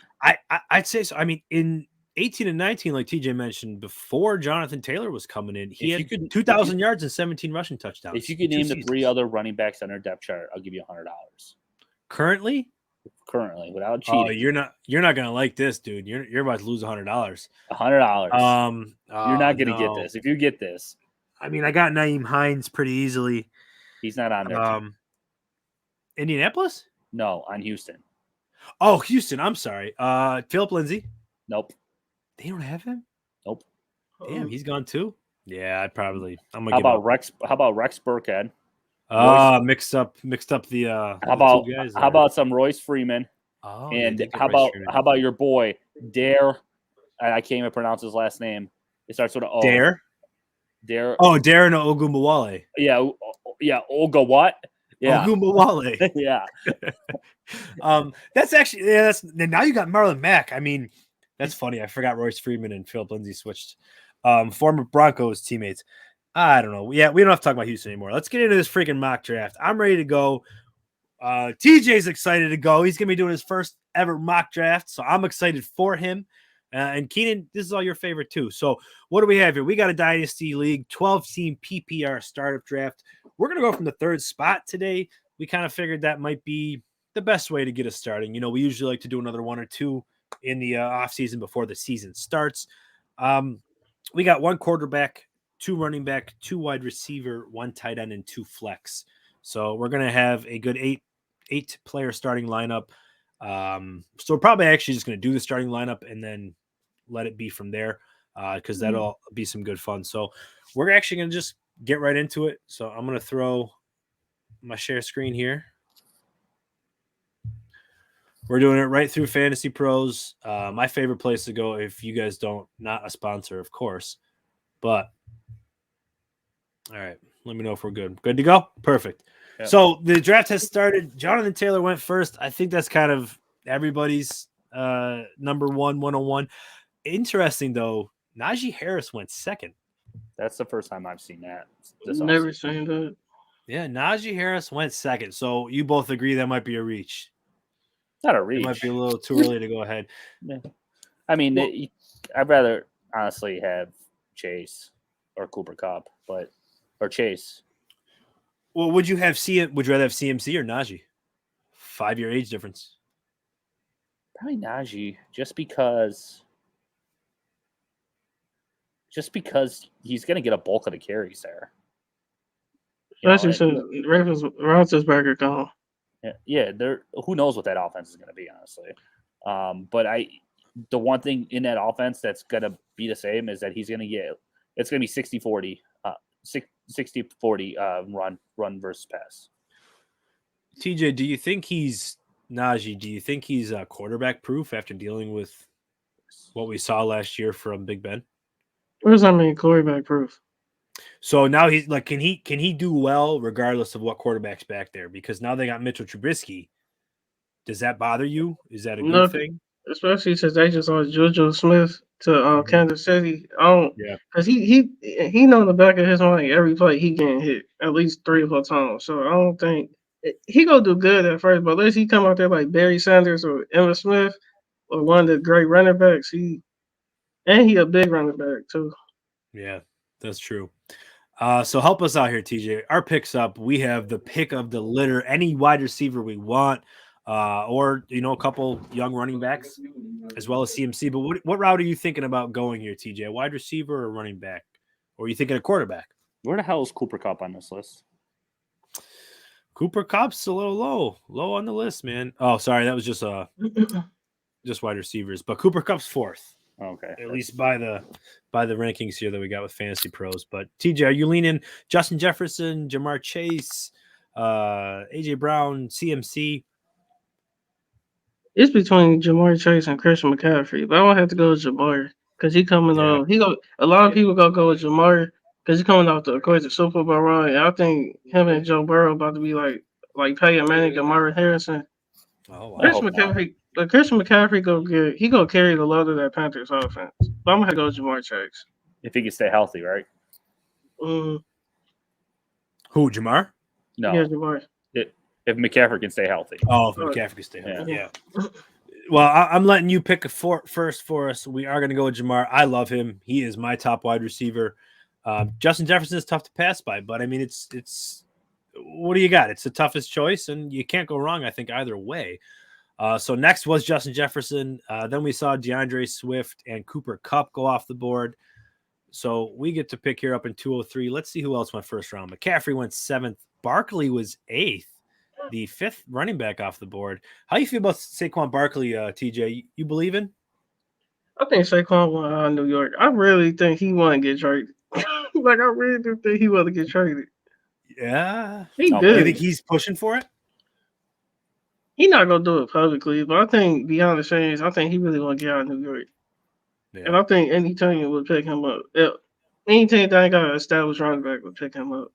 I'd say so. I mean, in 18 and 19, like TJ mentioned, before Jonathan Taylor was coming in, he had 2,000 yards and 17 rushing touchdowns. If you could name the 3 other running backs on their depth chart, I'll give you $100. Currently, without cheating. Oh, you're not gonna like this, dude. You're about to lose $100. $100. You're not gonna get this. If you get this, I mean, I got Naeem Hines pretty easily. He's not on there. Indianapolis? No, on Houston. Oh, Houston. I'm sorry. Philip Lindsay? Nope. They don't have him? Nope. Damn, he's gone too? Yeah, I'm gonna How about Rex Burkhead? Mixed up the how two guys. How about some Royce Freeman? Oh, and how about your boy Dare? I can't even pronounce his last name. It starts with an O. Dare. Oh, Darren Ogumawale. Yeah. Olga what? Yeah. Ogumawale. Yeah. That's actually now you got Marlon Mack. I mean, that's funny. I forgot Royce Freeman and Philip Lindsay switched. Former Broncos teammates. I don't know. Yeah, we don't have to talk about Houston anymore. Let's get into this freaking mock draft. I'm ready to go. TJ's excited to go. He's gonna be doing his first ever mock draft, so I'm excited for him. And Kenan, this is all your favorite too. So what do we have here? We got a Dynasty League, 12-team PPR startup draft. We're going to go from the 3rd spot today. We kind of figured that might be the best way to get us starting. We usually like to do another 1 or 2 in the off season before the season starts. We got 1 quarterback, 2 running back, 2 wide receiver, 1 tight end, and 2 flex. So we're going to have a good 8-player starting lineup. So we're probably actually just going to do the starting lineup and then let it be from there because that'll be some good fun. So we're actually going to just get right into it. So I'm going to throw my share screen here. We're doing it right through Fantasy Pros. My favorite place to go if you guys don't, not a sponsor, of course. But, all right, let me know if we're good. Good to go? Perfect. Yep. So the draft has started. Jonathan Taylor went first. I think that's kind of everybody's number 101. Interesting, though, Najee Harris went second. That's the first time I've seen that. Never seen that. Yeah, Najee Harris went second. So you both agree that might be a reach. Not a reach. It might be a little too early to go ahead. Yeah. I mean, I'd rather honestly have Chase or Cooper Kupp, or Chase. Well, would you rather have CMC or Najee? 5-year age difference. Probably Najee, just because he's going to get a bulk of the carries there. Especially since Roethlisberger gone. Yeah. Who knows what that offense is going to be, honestly. But the one thing in that offense that's going to be the same is that it's going to be 60-40, 60-40 run versus pass. TJ, do you think he's Najee, do you think he's quarterback proof after dealing with what we saw last year from Big Ben? What does that mean, quarterback proof? So now he's like, can he do well regardless of what quarterback's back there? Because now they got Mitchell Trubisky. Does that bother you? Is that a good Nothing, thing? especially since they just lost JoJo Smith to Mhm. Kansas City. I don't, Yeah. because he know in the back of his mind every play he getting hit at least 3 or 4 times. So I don't think he gonna do good at first, but unless he come out there like Barry Sanders or Emmitt Smith or one of the great running backs, he a big running back too. Yeah, that's true. So help us out here, TJ. Our picks up. We have the pick of the litter. Any wide receiver we want, or a couple young running backs, as well as CMC. But what route are you thinking about going here, TJ? Wide receiver or running back? Or are you thinking a quarterback? Where the hell is Cooper Kupp on this list? Cooper Kupp's a little low on the list, man. Oh, sorry, that was just wide receivers. But Cooper Kupp's fourth. Okay, At least by the rankings here that we got with Fantasy Pros. But TJ, are you leaning Justin Jefferson, Jamar Chase, AJ Brown, CMC? It's between Jamar Chase and Christian McCaffrey, but I don't have to go with Jamar because he coming Yeah. off. He go. A lot of people go with Jamar because he coming off of course the Super Bowl run. And I think him and Joe Burrow about to be like Peyton Manning and Marvin Harrison. Oh wow. Christian McCaffrey, but Christian McCaffrey he gonna carry the load of that Panthers offense. But I'm gonna go with Jamar Chase. if he can stay healthy, right? Mm, Who, Jamar? No, yeah, Jamar. if McCaffrey can stay healthy. Oh, if McCaffrey can stay healthy. Yeah. Yeah. Well, I'm letting you pick first for us. We are going to go with Jamar. I love him. He is my top wide receiver. Justin Jefferson is tough to pass by, but I mean, it's what do you got? It's the toughest choice, and you can't go wrong, I think, either way. So next was Justin Jefferson. Then we saw DeAndre Swift and Cooper Kupp go off the board. So we get to pick here up in 203. Let's see who else went first round. McCaffrey went 7th. Barkley was 8th, the 5th running back off the board. How you feel about Saquon Barkley, TJ? You believe in? I think Saquon went out of New York. I really think he want to get traded. I really do think he want to get traded. Yeah. He Do good. you think he's pushing for it? He not gonna do it publicly, but I think beyond the scenes, I think he really want to get out of New York. Yeah. And I think any team would pick him up. Any team that ain't got an established running back would pick him up.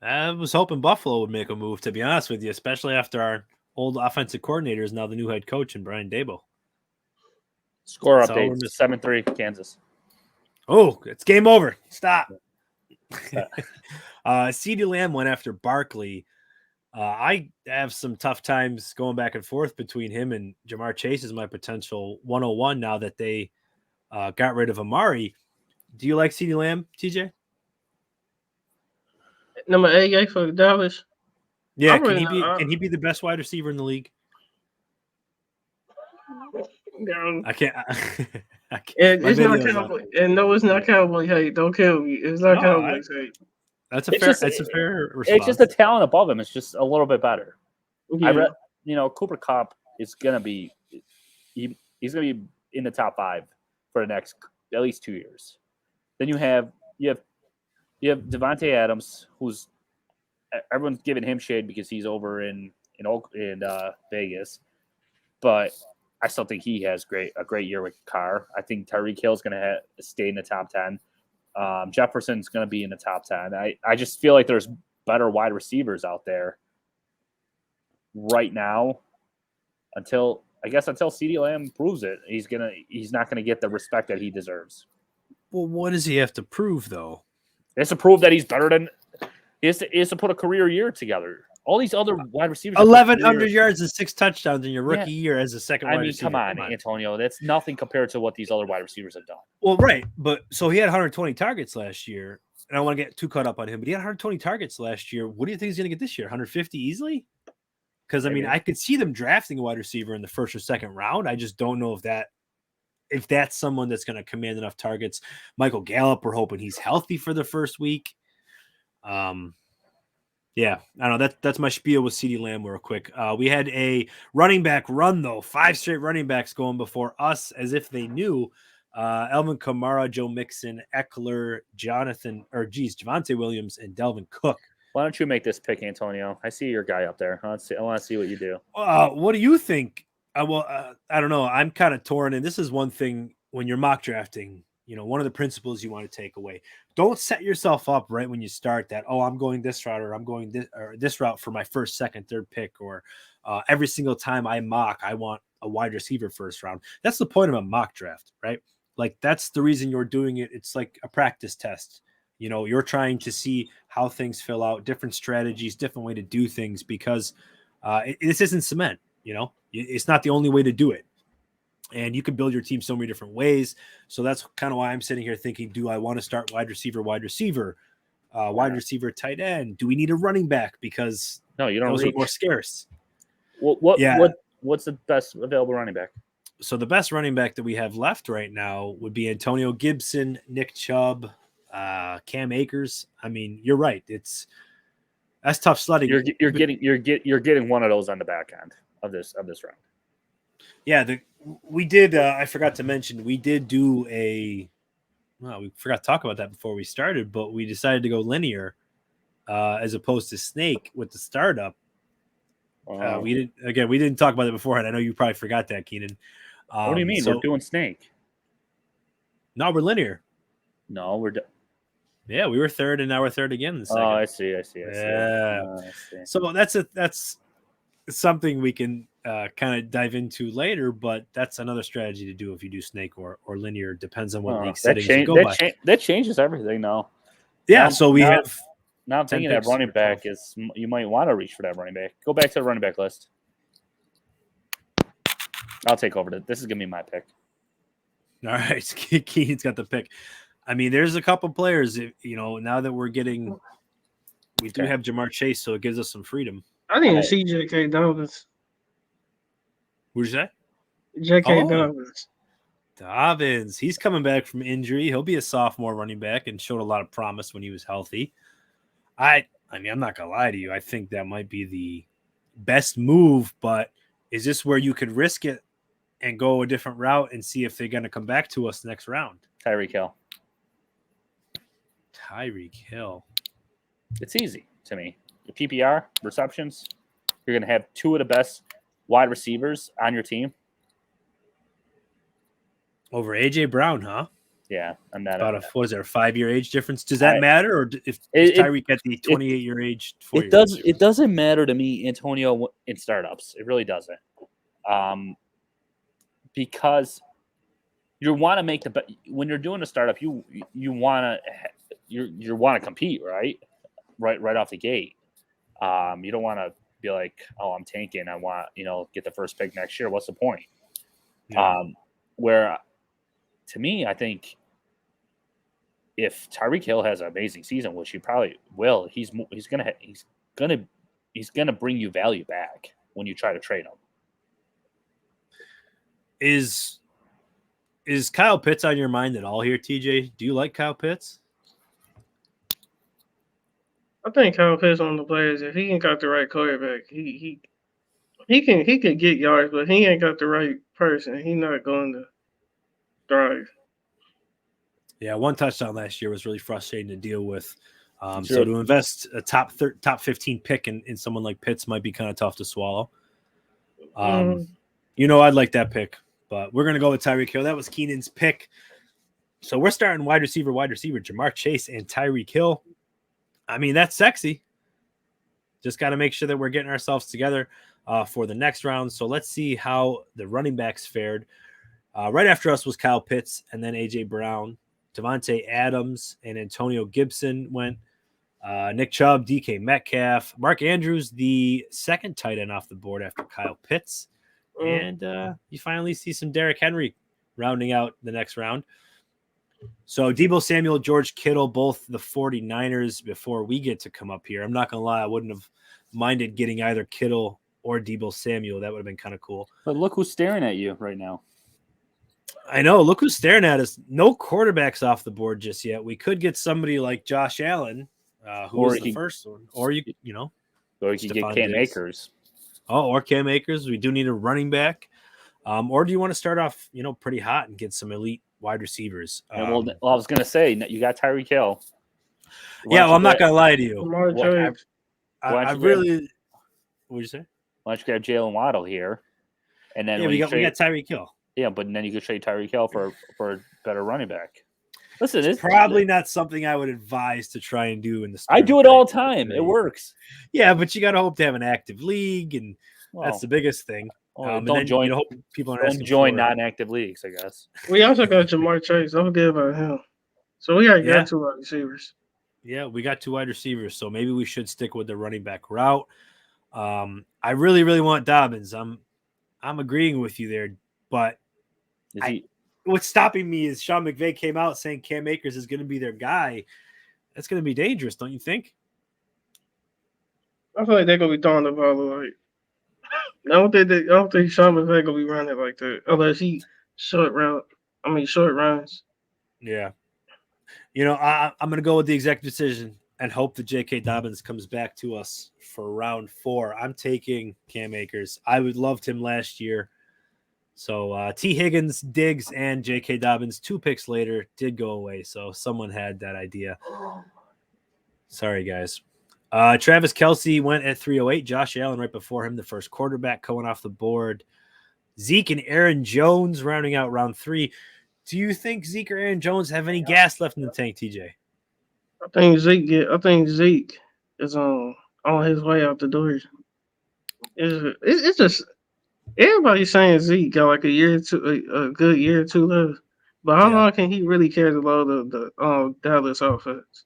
I was hoping Buffalo would make a move, to be honest with you, especially after our old offensive coordinator is now the new head coach and Brian Daboll. Score That's all we're update: missing. 7-3 Kansas. Oh, it's game over. Stop. CeeDee Lamb went after Barkley. I have some tough times going back and forth between him and Jamar Chase as my potential 101 now that they got rid of Amari. Do you like CeeDee Lamb, TJ? Number 88 for Dallas. Yeah, really can he be the best wide receiver in the league? No. I can't. It's not Cowboy. And no, it's not Cowboy hate. Don't kill me. It's not Cowboys hate. That's a fair response. It's just the talent above him. It's just a little bit better. Yeah. I read, Cooper Kupp is gonna be, he's gonna be in the top 5 for the next at least 2 years. Then you have Devontae Adams, who's everyone's giving him shade because he's over in Vegas, but I still think he has a great year with Carr. I think Tyreek Hill's gonna stay in the top 10. Jefferson's going to be in the top 10. I just feel like there's better wide receivers out there right now until CeeDee Lamb proves it. He's not going to get the respect that he deserves. Well, what does he have to prove, though? He has to prove that he's better than he has to put a career year together. All these other wide receivers, 1,100 yards and 6 touchdowns in your rookie year as a second wide receiver. Come on, Antonio. That's nothing compared to what these other wide receivers have done. Well, right. But so he had 120 targets last year. And I don't want to get too caught up on him, but he had 120 targets last year. What do you think he's going to get this year? 150 easily? Because, I mean, I could see them drafting a wide receiver in the first or second round. I just don't know if that's someone that's going to command enough targets. Michael Gallup, we're hoping he's healthy for the first week. Yeah, I don't know. That's my spiel with CeeDee Lamb real quick. We had a running back run, though. 5 straight running backs going before us as if they knew. Alvin Kamara, Joe Mixon, Eckler, Javonte Williams, and Delvin Cook Why don't you make this pick, Antonio? I see your guy up there. I want to see what you do. What do you think? I don't know. I'm kind of torn, and this is one thing when you're mock drafting. One of the principles you want to take away. Don't set yourself up right when you start that, I'm going this route, or I'm going this route for my first, second, third pick, or every single time I mock, I want a wide receiver first round. That's the point of a mock draft, right? Like, that's the reason you're doing it. It's like a practice test. You're trying to see how things fill out, different strategies, different way to do things, because this isn't cement. It's not the only way to do it. And you can build your team so many different ways. So that's kind of why I'm sitting here thinking, do I want to start wide receiver, wide receiver, tight end? Do we need a running back? Because no, you don't. Those are more scarce. What's the best available running back? So the best running back that we have left right now would be Antonio Gibson, Nick Chubb, Cam Akers. I mean, you're right. That's tough sledding. You're getting one of those on the back end of this round. Yeah, we did. I forgot to mention, we did do we forgot to talk about that before we started, but we decided to go linear as opposed to snake with the startup. We didn't talk about it beforehand. I know you probably forgot that, Kenan. What do you mean? We're doing snake? No, we're linear. No, we're. Yeah, we were third, and now we're third again. Oh, I see. Yeah. I see. So that's something we can kind of dive into later, but that's another strategy to do if you do snake or linear. Depends on what league settings you go by. That changes everything now. Yeah, now I'm thinking that running back is, you might want to reach for that running back. Go back to the running back list. I'll take over. This is going to be my pick. All right. Keenan's got the pick. I mean, there's a couple players, now that we do have Jamar Chase, so it gives us some freedom. I didn't even see J.K. Dobbins. What'd you say? J.K. Dobbins. Dobbins. He's coming back from injury. He'll be a sophomore running back and showed a lot of promise when he was healthy. I mean, I'm not going to lie to you. I think that might be the best move, but is this where you could risk it and go a different route and see if they're going to come back to us next round? Tyreek Hill. It's easy to me. The PPR, receptions, you're going to have two of the best wide receivers on your team. Over A.J. Brown, huh? Yeah, I'm not. Was there a 5-year age difference? Does that matter, or if Tyreek at the 28-year age? It doesn't matter to me, Antonio, in startups. It really doesn't, because you want to make when you're doing a startup, you want to compete, right off the gate. You don't want to be like, I'm tanking. I want get the first pick next year. What's the point? Yeah. Where, to me, I think if Tyreek Hill has an amazing season, which he probably will, he's gonna bring you value back when you try to trade him. Is Kyle Pitts on your mind at all here, TJ? Do you like Kyle Pitts? I think Kyle Pitts on the players. If he ain't got the right quarterback, he can get yards, but he ain't got the right person. He's not going to thrive. Yeah, one touchdown last year was really frustrating to deal with. So to invest a top 15 pick in someone like Pitts might be kind of tough to swallow. I'd like that pick, but we're going to go with Tyreek Hill. That was Kenan's pick. So we're starting wide receiver, Jamar Chase and Tyreek Hill. I mean, that's sexy. Just got to make sure that we're getting ourselves together for the next round. So let's see how the running backs fared. Right after us was Kyle Pitts, and then A.J. Brown, Devontae Adams, and Antonio Gibson went. Nick Chubb, DK Metcalf, Mark Andrews, the second tight end off the board after Kyle Pitts. And you finally see some Derrick Henry rounding out the next round. So Deebo Samuel, George Kittle, both the 49ers before we get to come up here. I'm not going to lie. I wouldn't have minded getting either Kittle or Deebo Samuel. That would have been kind of cool. But look who's staring at you right now. I know. Look who's staring at us. No quarterbacks off the board just yet. We could get somebody like Josh Allen, who was the first one. Or you can get Cam Akers. Oh, or Cam Akers. We do need a running back. Or do you want to start off, pretty hot and get some elite wide receivers? I was going to say, you got Tyreek Hill. Yeah, well, I'm not gonna lie to you. Jamar What- Chase. I really. What'd you say? Why don't you grab Jalen Waddle here, and then Yeah, we got Tyreek Hill. Yeah, but then you could trade Tyreek Hill for a better running back. Listen, It's probably not something I would advise to try and do in the. I do it all the time. It works. Yeah, but you got to hope to have an active league, and that's the biggest thing. Don't join. Hope people don't join non-active leagues, I guess. We also got Jamar Chase. Don't forget about him. So we got 2 wide receivers. Yeah, we got 2 wide receivers, so maybe we should stick with the running back route. I really, really want Dobbins. I'm agreeing with you there, but what's stopping me is Sean McVay came out saying Cam Akers is going to be their guy. That's going to be dangerous, don't you think? I feel like they're gonna be throwing the ball away. I don't think Sean McVay gonna be running like that unless he short runs. Yeah. I'm going to go with the executive decision and hope that J.K. Dobbins comes back to us for round 4. I'm taking Cam Akers. I loved him last year. So T. Higgins, Diggs, and J.K. Dobbins, 2 picks later, did go away. So someone had that idea. Sorry, guys. Travis Kelce went at 308. Josh Allen right before him, the first quarterback going off the board. Zeke and Aaron Jones rounding out round 3. Do you think Zeke or Aaron Jones have any gas left in the tank, TJ? I think Zeke is on his way out the door. It's just everybody's saying Zeke got like a good year or 2 left. But how long can he really carry the load of the Dallas offense?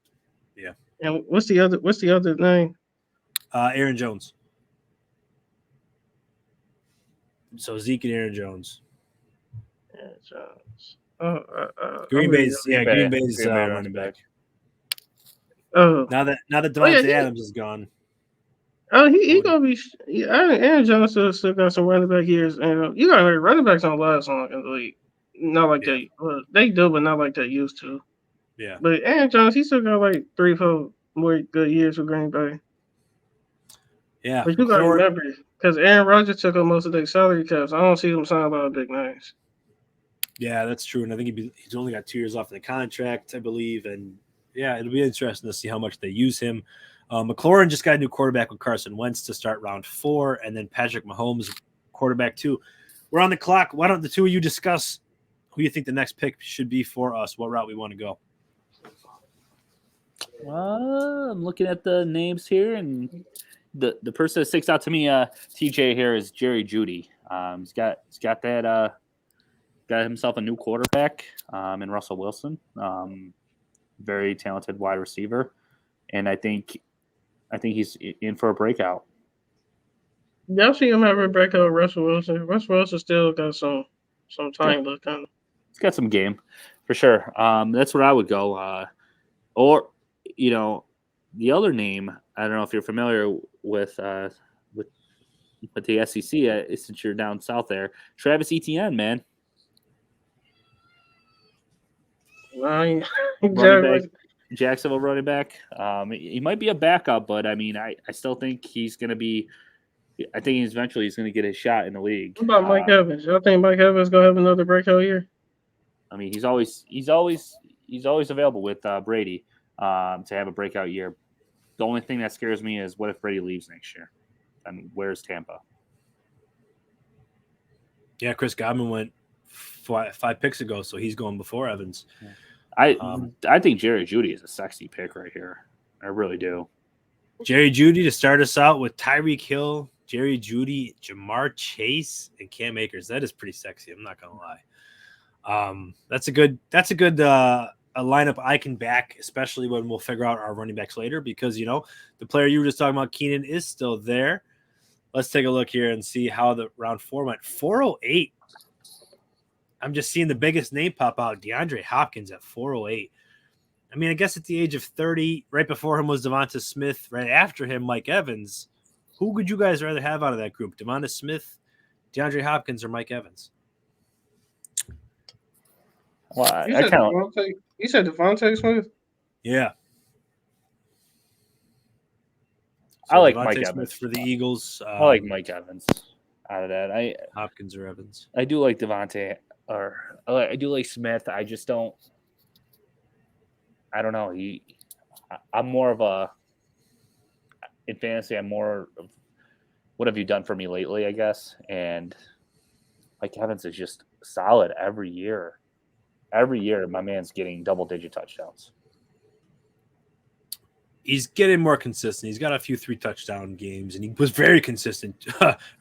Yeah. And what's the other name? Aaron Jones. So Zeke and Aaron Jones. Aaron Jones. Green Bay's running back. Oh, now that Devontae Adams is gone. Oh, he gonna be. Aaron Jones still got some running back years, and you got running backs don't last long in the league. Not like they. Well, they do, but not like they used to. Yeah. But Aaron Jones, he still got like 3-4 more good years with Green Bay. Yeah. But you gotta remember, because Aaron Rodgers took up most of their salary caps. I don't see him sign a lot of big names. Yeah, that's true, and I think he's only got 2 years left in the contract, I believe, and yeah, it'll be interesting to see how much they use him. McLaurin just got a new quarterback with Carson Wentz to start round 4, and then Patrick Mahomes, quarterback 2. We're on the clock. Why don't the 2 of you discuss who you think the next pick should be for us, what route we want to go? I'm looking at the names here, and the person that sticks out to me, TJ here, is Jerry Jeudy. He's got that got himself a new quarterback in Russell Wilson. Very talented wide receiver, and I think he's in for a breakout. Y'all see him have a breakout with Russell Wilson. Russell Wilson still got some time left on him. He's got some game for sure. That's where I would go. Or the other name, I don't know if you're familiar with the SEC since you're down south there. Travis Etienne, man. Jacksonville running back. He might be a backup, but I mean, I still think he's going to be. I think eventually he's going to get his shot in the league. What about Mike Evans? Y'all think Mike Evans gonna have another breakout year? I mean, he's always available with Brady to have a breakout year. The only thing that scares me is what if Brady leaves next year? I mean, where's Tampa? Yeah, Chris Godwin went 5 picks ago, so he's going before Evans. Yeah. I think Jerry Jeudy is a sexy pick right here. I really do. Jerry Jeudy to start us out with Tyreek Hill, Jerry Jeudy, Jamar Chase, and Cam Akers. That is pretty sexy. I'm not gonna lie. That's a good a lineup I can back, especially when we'll figure out our running backs later, because the player you were just talking about, Kenan, is still there. Let's take a look here and see how the round 4 went. 408. I'm just seeing the biggest name pop out, DeAndre Hopkins at 408. I mean, I guess at the age of 30, right before him was Devonta Smith, right after him, Mike Evans. Who would you guys rather have out of that group? Devonta Smith, DeAndre Hopkins, or Mike Evans? Well, you said Devonta Smith? Yeah. So I like Mike Evans for the Eagles. I like Mike Evans out of that. Hopkins or Evans. I do like Devontae, or I do like Smith. I just don't. I don't know. I'm more of a in fantasy. I'm more of what have you done for me lately, I guess. And Mike Evans is just solid every year. Every year, my man's getting double-digit touchdowns. He's getting more consistent. He's got a few 3-touchdown games, and he was very consistent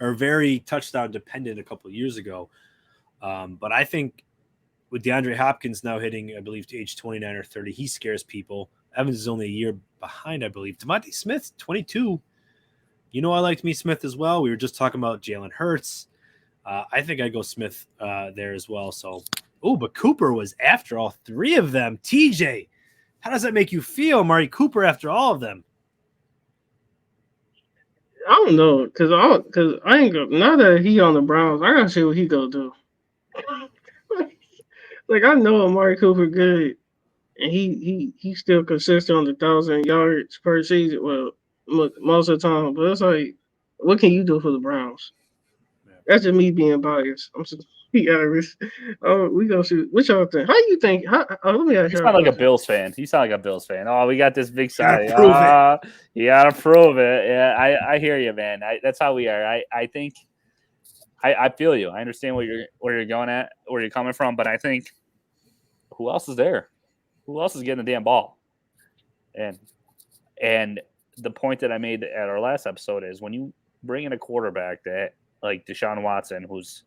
or very touchdown dependent a couple of years ago. But I think with DeAndre Hopkins now hitting, I believe, to age 29 or 30, he scares people. Evans is only a year behind, I believe. Devontae Smith, 22. You know, I liked me Smith as well. We were just talking about Jalen Hurts. I think I'd go Smith there as well. So, but Cooper was after all three of them. TJ, how does that make you feel, Amari Cooper, after all of them? I don't know, because I ain't go now that he on the Browns. I gotta see what he gonna do. Like I know Amari Cooper good, and he's still consistent on the 1,000 yards per season. Well, most of the time, but it's like, what can you do for the Browns? That's just me being biased. I'm just we gonna see what y'all think. How you think? Let me ask You you. sound like a Bills fan. You sound like a Bills fan. Oh, we got this big side. You gotta prove it. Yeah, I hear you, man. That's how we are. I think I feel you. I understand where you're going at, where you're coming from, but I think who else is there? Who else is getting the damn ball? And the point that I made at our last episode is when you bring in a quarterback that like Deshaun Watson, who's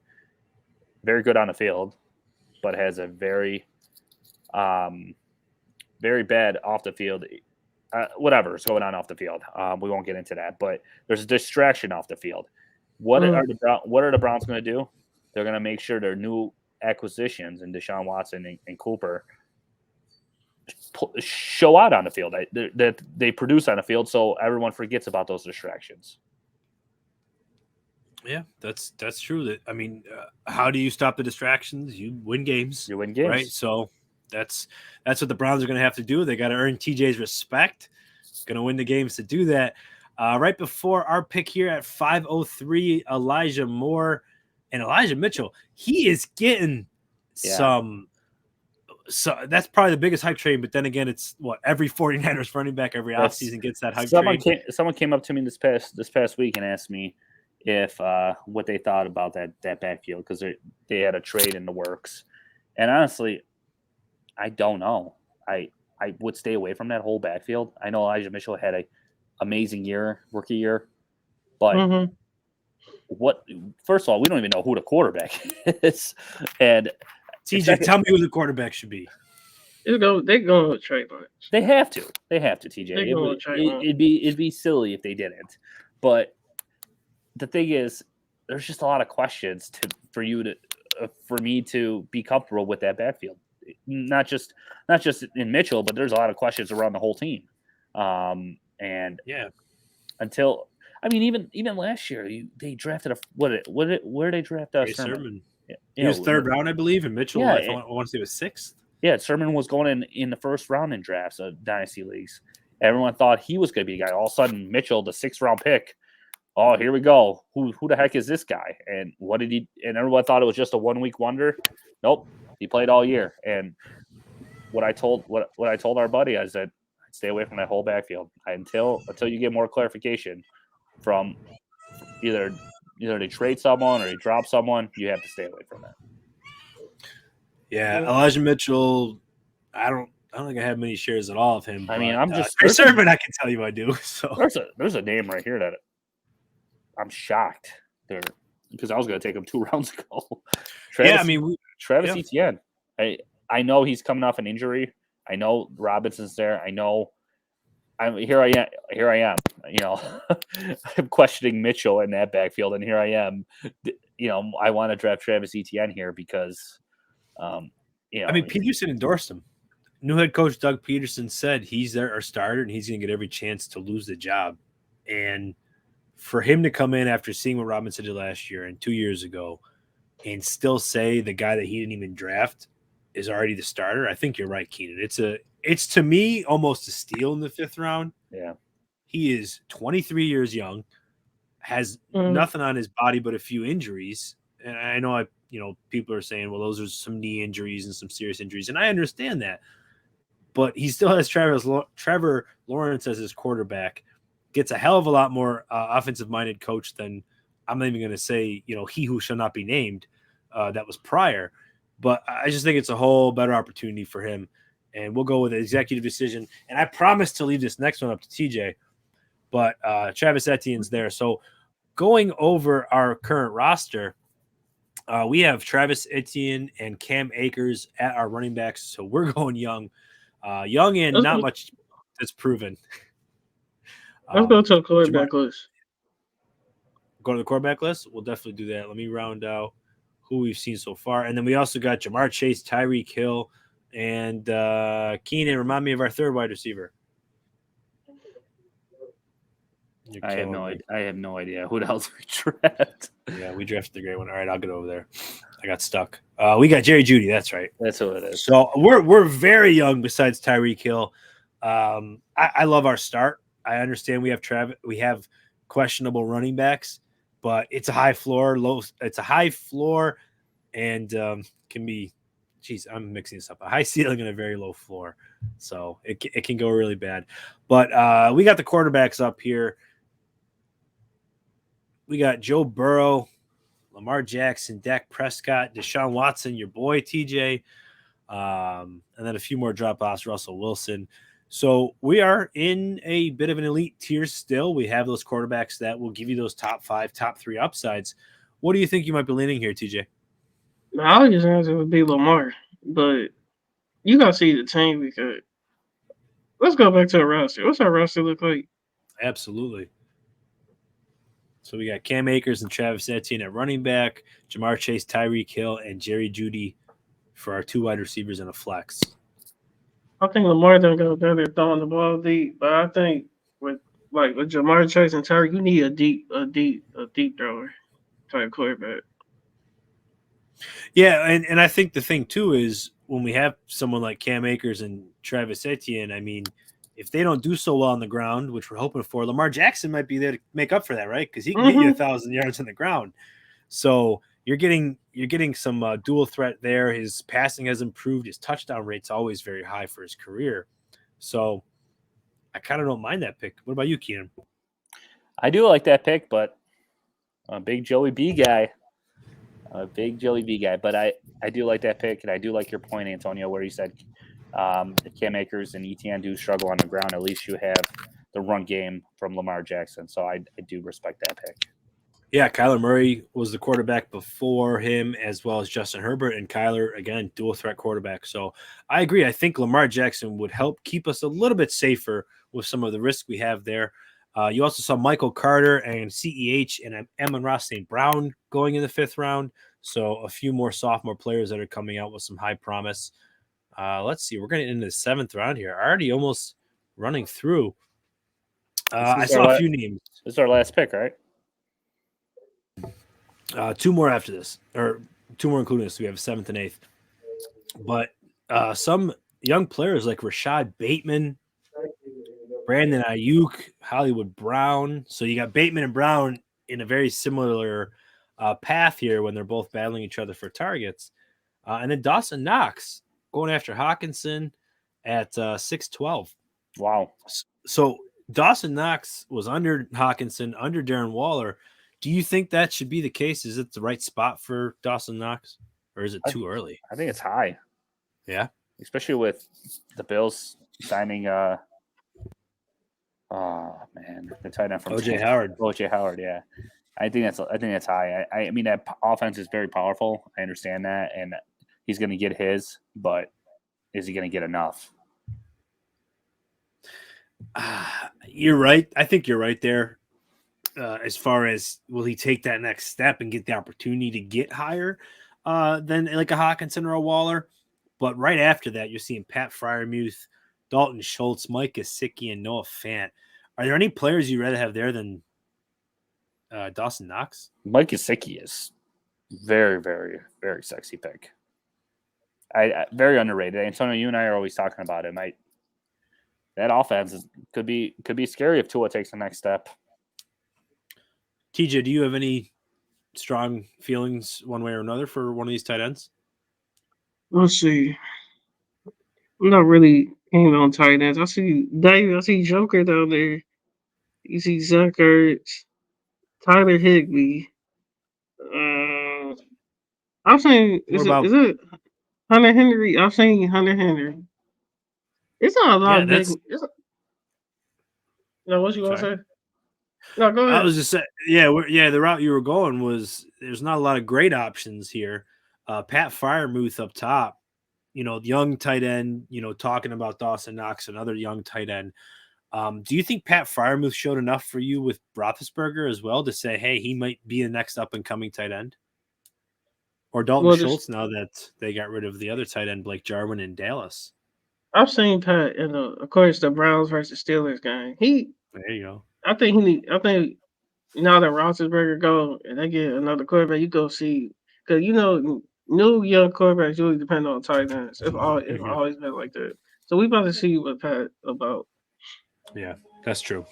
very good on the field, but has a very, very bad off the field. Whatever's going on off the field, we won't get into that. But there's a distraction off the field. What are the Browns going to do? They're going to make sure their new acquisitions in Deshaun Watson and Cooper show out on the field. That they produce on the field, so everyone forgets about those distractions. Yeah, that's true. I mean, how do you stop the distractions? You win games. Right? So that's what the Browns are going to have to do. They got to earn TJ's respect. Going to win the games to do that. Right before our pick here at 5:03, Elijah Moore and Elijah Mitchell. He is getting some. So that's probably the biggest hype train. But then again, it's what every 49ers running back every offseason gets that hype train. Someone came up to me this past week and asked me if what they thought about that backfield because they had a trade in the works, and honestly, I don't know. I would stay away from that whole backfield. I know Elijah Mitchell had a amazing rookie year, but first of all, we don't even know who the quarterback is, and TJ, tell me who the quarterback should be. They're going with Trey Lance. They have to, TJ. It'd be silly if they didn't, but. The thing is, there's just a lot of questions for me to be comfortable with that backfield. Not just in Mitchell, but there's a lot of questions around the whole team. Until even last year, they drafted where did they draft Sermon? He was third round, I believe, and Mitchell. I want to say was sixth. Yeah, Sermon was going in the first round in drafts of dynasty leagues. Everyone thought he was going to be the guy. All of a sudden, Mitchell, the 6th round pick. Oh, here we go. Who the heck is this guy? And what did he? And everyone thought it was just a 1-week wonder. Nope, he played all year. And what I told our buddy, I said, stay away from that whole backfield until you get more clarification from either they trade someone or they drop someone. You have to stay away from that. Yeah, Elijah Mitchell. I don't think I have many shares at all of him. I'm just Sermon. I can tell you I do. So there's a name right here that. I'm shocked there because I was going to take him 2 rounds ago. Travis Etienne. I know he's coming off an injury. I know Robinson's there. I know. Here I am. I'm questioning Mitchell in that backfield, and here I am. I want to draft Travis Etienne here because, Peterson endorsed him. New head coach Doug Peterson said he's our starter, and he's going to get every chance to lose the job, and. For him to come in after seeing what Robinson did last year and 2 years ago and still say the guy that he didn't even draft is already the starter, I think you're right, Kenan. It's to me almost a steal in the 5th round. Yeah. He is 23 years young, has nothing on his body but a few injuries. And I know people are saying, well, those are some knee injuries and some serious injuries. And I understand that. but he still has Trevor Lawrence as his quarterback. Gets a hell of a lot more offensive-minded coach than, I'm not even going to say, he who shall not be named, that was prior. But I just think it's a whole better opportunity for him. And we'll go with an executive decision. And I promise to leave this next one up to TJ. But Travis Etienne's there. So going over our current roster, we have Travis Etienne and Cam Akers at our running backs. So we're going young. Young and not much that's proven. Let's go to a quarterback list. Go to the quarterback list? We'll definitely do that. Let me round out who we've seen so far. And then we also got Jamar Chase, Tyreek Hill, and Kenan. Remind me of our third wide receiver. I have no idea who else we drafted. Yeah, we drafted the great one. All right, I'll get over there. I got stuck. We got Jerry Jeudy. That's right. That's who it is. So we're very young. Besides Tyreek Hill, I love our start. I understand we have questionable running backs, but it's a high floor, and can be. Geez, I'm mixing this up. A high ceiling and a very low floor, so it can go really bad. But we got the quarterbacks up here. We got Joe Burrow, Lamar Jackson, Dak Prescott, Deshaun Watson, your boy TJ, and then a few more drop-offs, Russell Wilson. So we are in a bit of an elite tier still. We have those quarterbacks that will give you those top 5, top 3 upsides. What do you think you might be leaning here, TJ? My obvious answer would be Lamar, but you got to see the team because let's go back to the roster. What's our roster look like? Absolutely. So we got Cam Akers and Travis Etienne at running back, Jamar Chase, Tyreek Hill, and Jerry Jeudy for our 2 wide receivers and a flex. I think Lamar don't go better throwing the ball deep, but I think with Jamar Chase and Tyreek, you need a deep thrower type quarterback. Yeah, and I think the thing too is when we have someone like Cam Akers and Travis Etienne, I mean, if they don't do so well on the ground, which we're hoping for, Lamar Jackson might be there to make up for that, right? Because he can get you 1,000 yards on the ground. So you're getting some dual threat there. His passing has improved. His touchdown rate's always very high for his career. So I kind of don't mind that pick. What about you, Kenan? I do like that pick, but I'm a big Joey B guy. But I do like that pick, and I do like your point, Antonio, where you said Cam Akers and Etienne do struggle on the ground. At least you have the run game from Lamar Jackson. So I do respect that pick. Yeah, Kyler Murray was the quarterback before him, as well as Justin Herbert, and Kyler, again, dual threat quarterback. So I agree. I think Lamar Jackson would help keep us a little bit safer with some of the risk we have there. You also saw Michael Carter and CEH and Amon-Ra St. Brown going in the 5th round. So a few more sophomore players that are coming out with some high promise. Let's see. We're going to end the 7th round here. Already almost running through. I saw a few names. This is our last pick, right? 2 more after this, or 2 more including this. We have 7th and 8th. But some young players like Rashad Bateman, Brandon Ayuk, Hollywood Brown. So you got Bateman and Brown in a very similar path here when they're both battling each other for targets. And then Dawson Knox going after Hawkinson at 6'12". Wow. So Dawson Knox was under Hawkinson, under Darren Waller. Do you think that should be the case? Is it the right spot for Dawson Knox, or is it too early? I think it's high. Yeah, especially with the Bills signing. The tight end from OJ Howard. OJ Howard, yeah. I think that's high. I mean, that offense is very powerful. I understand that, and he's going to get his, but is he going to get enough? You're right. I think you're right there. As far as will he take that next step and get the opportunity to get higher than like a Hawkinson or a Waller? But right after that, you're seeing Pat Freiermuth, Dalton Schultz, Mike Gesicki, and Noah Fant. Are there any players you'd rather have there than Dawson Knox? Mike Gesicki is very, very, very sexy pick. I very underrated. Antonio, you and I are always talking about him. That offense could be scary if Tua takes the next step. TJ, do you have any strong feelings one way or another for one of these tight ends? Let's see. I'm not really Ain't on tight ends. I see Dave. I see Joker down there. You see Zach Ertz, Tyler Higbee. I'm saying, What is about it Hunter Henry? I'm saying Hunter Henry. It's not a lot yeah? of big. That's No, what you gonna sorry. say? No, go I ahead. was just saying, yeah. The route you were going was there's not a lot of great options here. Pat Fryermuth up top, young tight end. Talking about Dawson Knox, another young tight end. Do you think Pat Fryermuth showed enough for you with Roethlisberger as well to say, hey, he might be the next up and coming tight end? Or Dalton Well, Schultz now that they got rid of the other tight end, Blake Jarwin in Dallas? I've seen Pat in of course, the Browns versus Steelers game. There you go. I think I think now that Roethlisberger go and they get another quarterback, you go see because new young quarterbacks really depend on tight ends. It's Mhm. always been like that. So we about to see what Pat about. Yeah, that's true.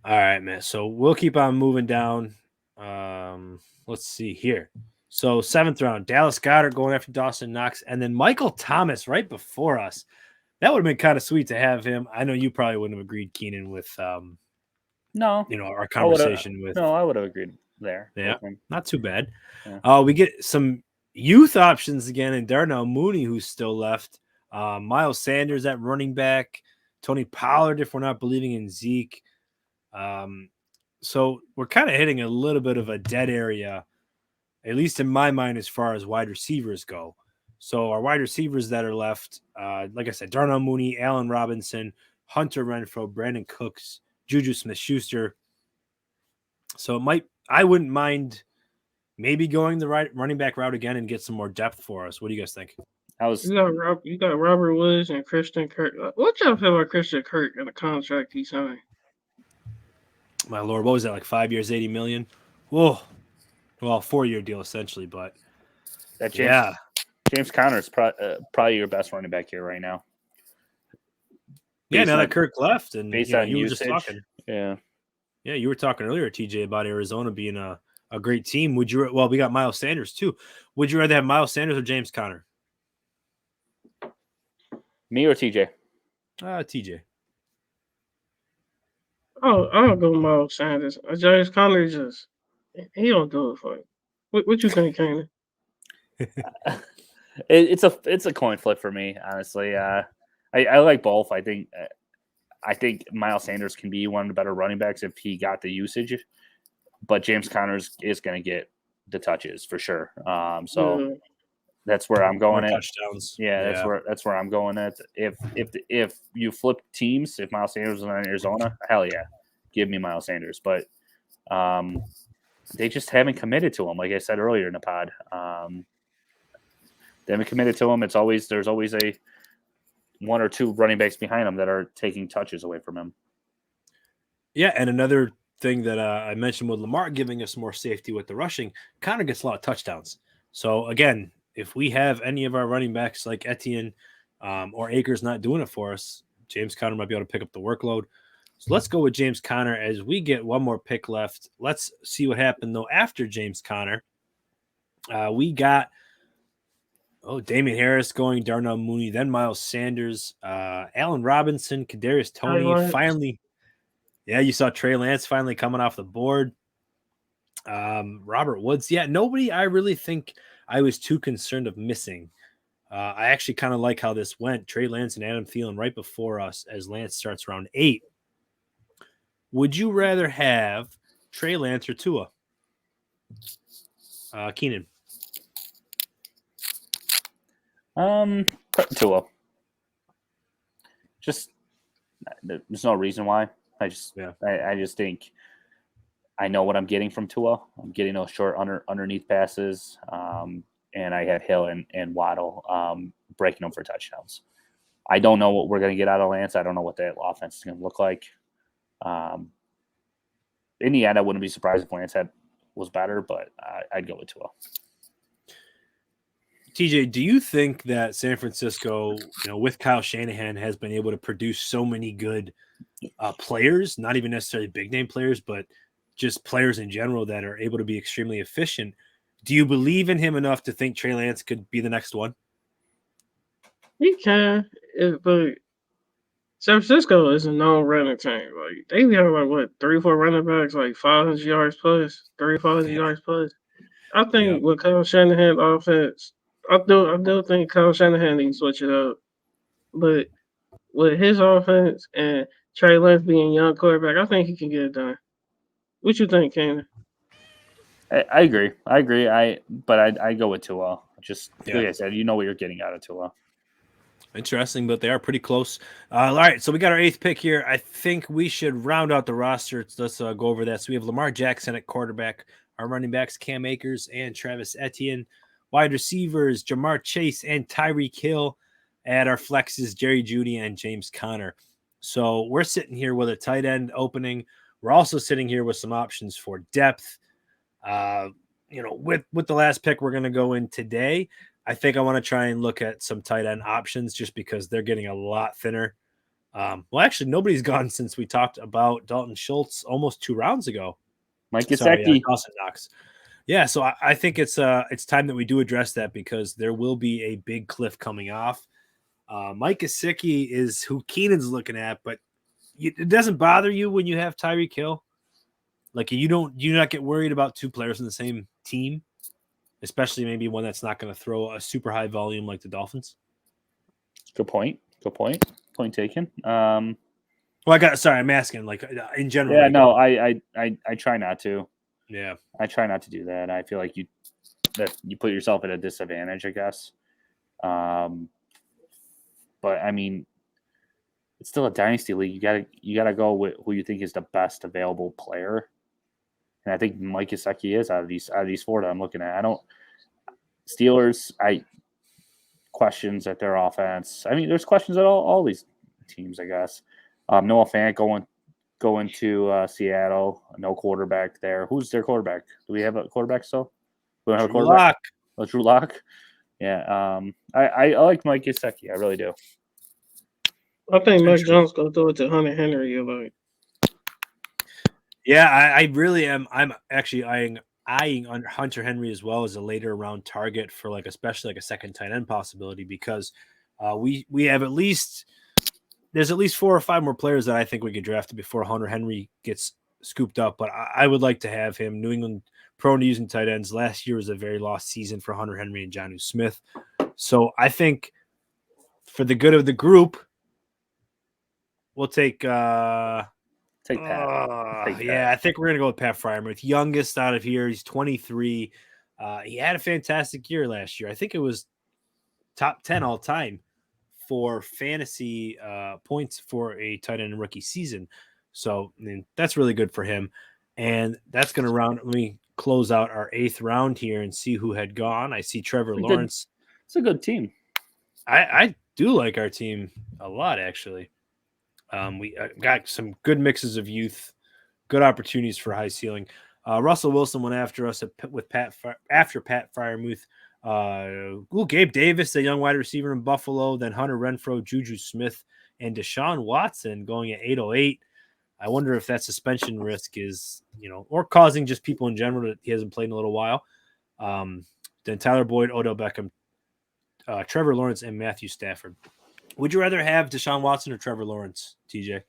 All right, man. So we'll keep on moving down. Let's see here. So 7th round, Dallas Goedert going after Dawson Knox, and then Michael Thomas right before us. That would have been kind of sweet to have him. I know you probably wouldn't have agreed, Kenan, with No, our I would have. conversation with No, I would have agreed there. yeah, With him. not too bad. Yeah. We get some youth options again in Darnell Mooney, who's still left. Miles Sanders at running back, Tony Pollard if we're not believing in Zeke. So we're kind of hitting a little bit of a dead area, at least in my mind, as far as wide receivers go. So our wide receivers that are left, like I said, Darnell Mooney, Allen Robinson, Hunter Renfrow, Brandon Cooks, Juju Smith-Schuster. So I wouldn't mind maybe going the right running back route again and get some more depth for us. What do you guys think? You got Robert Woods and Christian Kirk. What y'all feel about Christian Kirk and the contract he signed? My lord, what was that, like 5 years, 80 million? Whoa. Well, 4-year deal essentially, but That yeah. James Conner is probably your best running back here right now. Yeah, Based now on- that Kirk left, and Based on you were usage, just talking. yeah. Yeah, you were talking earlier, TJ, about Arizona being a great team. We got Miles Sanders too. Would you rather have Miles Sanders or James Conner? Me or TJ? TJ. Oh, I'll go Miles Sanders. James Conner he don't do it for you. What you think, Kenan? It's a coin flip for me, honestly. I like both. I think Miles Sanders can be one of the better running backs if he got the usage, but James Conner is going to get the touches for sure. So that's where I'm going More at. touchdowns. Yeah, that's where I'm going at. If you flip teams, if Miles Sanders is on Arizona, hell yeah, give me Miles Sanders. But they just haven't committed to him. Like I said earlier in the pod, they haven't committed to him. There's always a one or two running backs behind him that are taking touches away from him. Yeah, and another thing that I mentioned with Lamar giving us more safety with the rushing, Conner gets a lot of touchdowns. So again, if we have any of our running backs like Etienne or Akers not doing it for us, James Conner might be able to pick up the workload. So let's go with James Conner as we get one more pick left. Let's see what happened though after James Conner. We got Damian Harris going, Darnell Mooney, then Miles Sanders, Allen Robinson, Kadarius Toney. Finally, yeah, you saw Trey Lance finally coming off the board. Robert Woods. Yeah, nobody I really think I was too concerned of missing. I actually kind of like how this went. Trey Lance and Adam Thielen right before us as Lance starts round 8. Would you rather have Trey Lance or Tua? Kenan. Tua. Just there's no reason why. I just think I know what I'm getting from Tua. I'm getting those short underneath passes, and I have Hill and Waddle breaking them for touchdowns. I don't know what we're going to get out of Lance. I don't know what that offense is going to look like. In the end, I wouldn't be surprised if Lance was better, but I'd go with Tua. TJ, do you think that San Francisco, with Kyle Shanahan, has been able to produce so many good players, not even necessarily big name players, but just players in general that are able to be extremely efficient? Do you believe in him enough to think Trey Lance could be the next one? He can, but San Francisco is a known running team. Like they have like what 3 or 4 running backs, like 500 yards plus, 300-400 Yeah. yards plus. I Yep. think with Kyle Shanahan offense, I do think Kyle Shanahan needs to switch it up. But with his offense and Trey Lance being a young quarterback, I think he can get it done. What you think, Kenan? I agree. But I go with Tua. Just Yeah. like I said, you know what you're getting out of Tua. Interesting, but they are pretty close. All right, so we got our 8th pick here. I think we should round out the roster. Let's go over that. So we have Lamar Jackson at quarterback, our running backs Cam Akers and Travis Etienne, wide receivers Jamar Chase and Tyreek Hill, at our flexes Jerry Jeudy and James Conner. So we're sitting here with a tight end opening. We're also sitting here with some options for depth. With the last pick we're going to go in today, I think I want to try and look at some tight end options just because they're getting a lot thinner. Well, actually, nobody's gone since we talked about Dalton Schultz almost 2 rounds ago. Mike Gesicki. Dawson Knox. Yeah, so I think it's time that we do address that because there will be a big cliff coming off. Mike Gesicki is who Kenan's looking at, but it doesn't bother you when you have Tyreek Hill. Like you not get worried about 2 players in the same team, especially maybe one that's not going to throw a super high volume like the Dolphins. Good point. Point taken. I'm asking like in general. Yeah, no, I try not to. Yeah, I try not to do that. I feel like you put yourself at a disadvantage, I guess. But I mean, it's still a dynasty league. You gotta go with who you think is the best available player. And I think Mike Gesicki is out of these 4 that I'm looking at. Steelers, questions at their offense. I mean, there's questions at all these teams, I guess. Noah Fant going to Seattle. No quarterback there. Who's their quarterback? Do we have a quarterback still? We don't have a quarterback. Drew Lock. Yeah. I like Mike Gesicki. I really do. I think Mac Jones gonna throw it to Hunter Henry. Like, yeah, I really am. I'm actually eyeing Hunter Henry as well as a later round target for especially a second tight end possibility because we have there's at least 4 or 5 more players that I think we could draft before Hunter Henry gets scooped up. But I would like to have him. New England prone to using tight ends. Last year was a very lost season for Hunter Henry and Jonnu Smith. So I think for the good of the group, we'll take Pat. Yeah, I think we're going to go with Pat Freiermuth. Youngest out of here. He's 23. He had a fantastic year last year. I think it was top 10 all time for fantasy points for a tight end rookie season. So that's really good for him. And that's going to let me close out our 8th round here and see who had gone. I see Trevor Lawrence. It's a good team. I do like our team a lot, actually. We got some good mixes of youth, good opportunities for high ceiling. Russell Wilson went after us after Pat Freiermuth. Gabe Davis, a young wide receiver in Buffalo, then Hunter Renfrow, Juju Smith, and Deshaun Watson going at 808. I wonder if that suspension risk is, or causing just people in general that he hasn't played in a little while. Then Tyler Boyd, Odell Beckham, Trevor Lawrence, and Matthew Stafford. Would you rather have Deshaun Watson or Trevor Lawrence, TJ?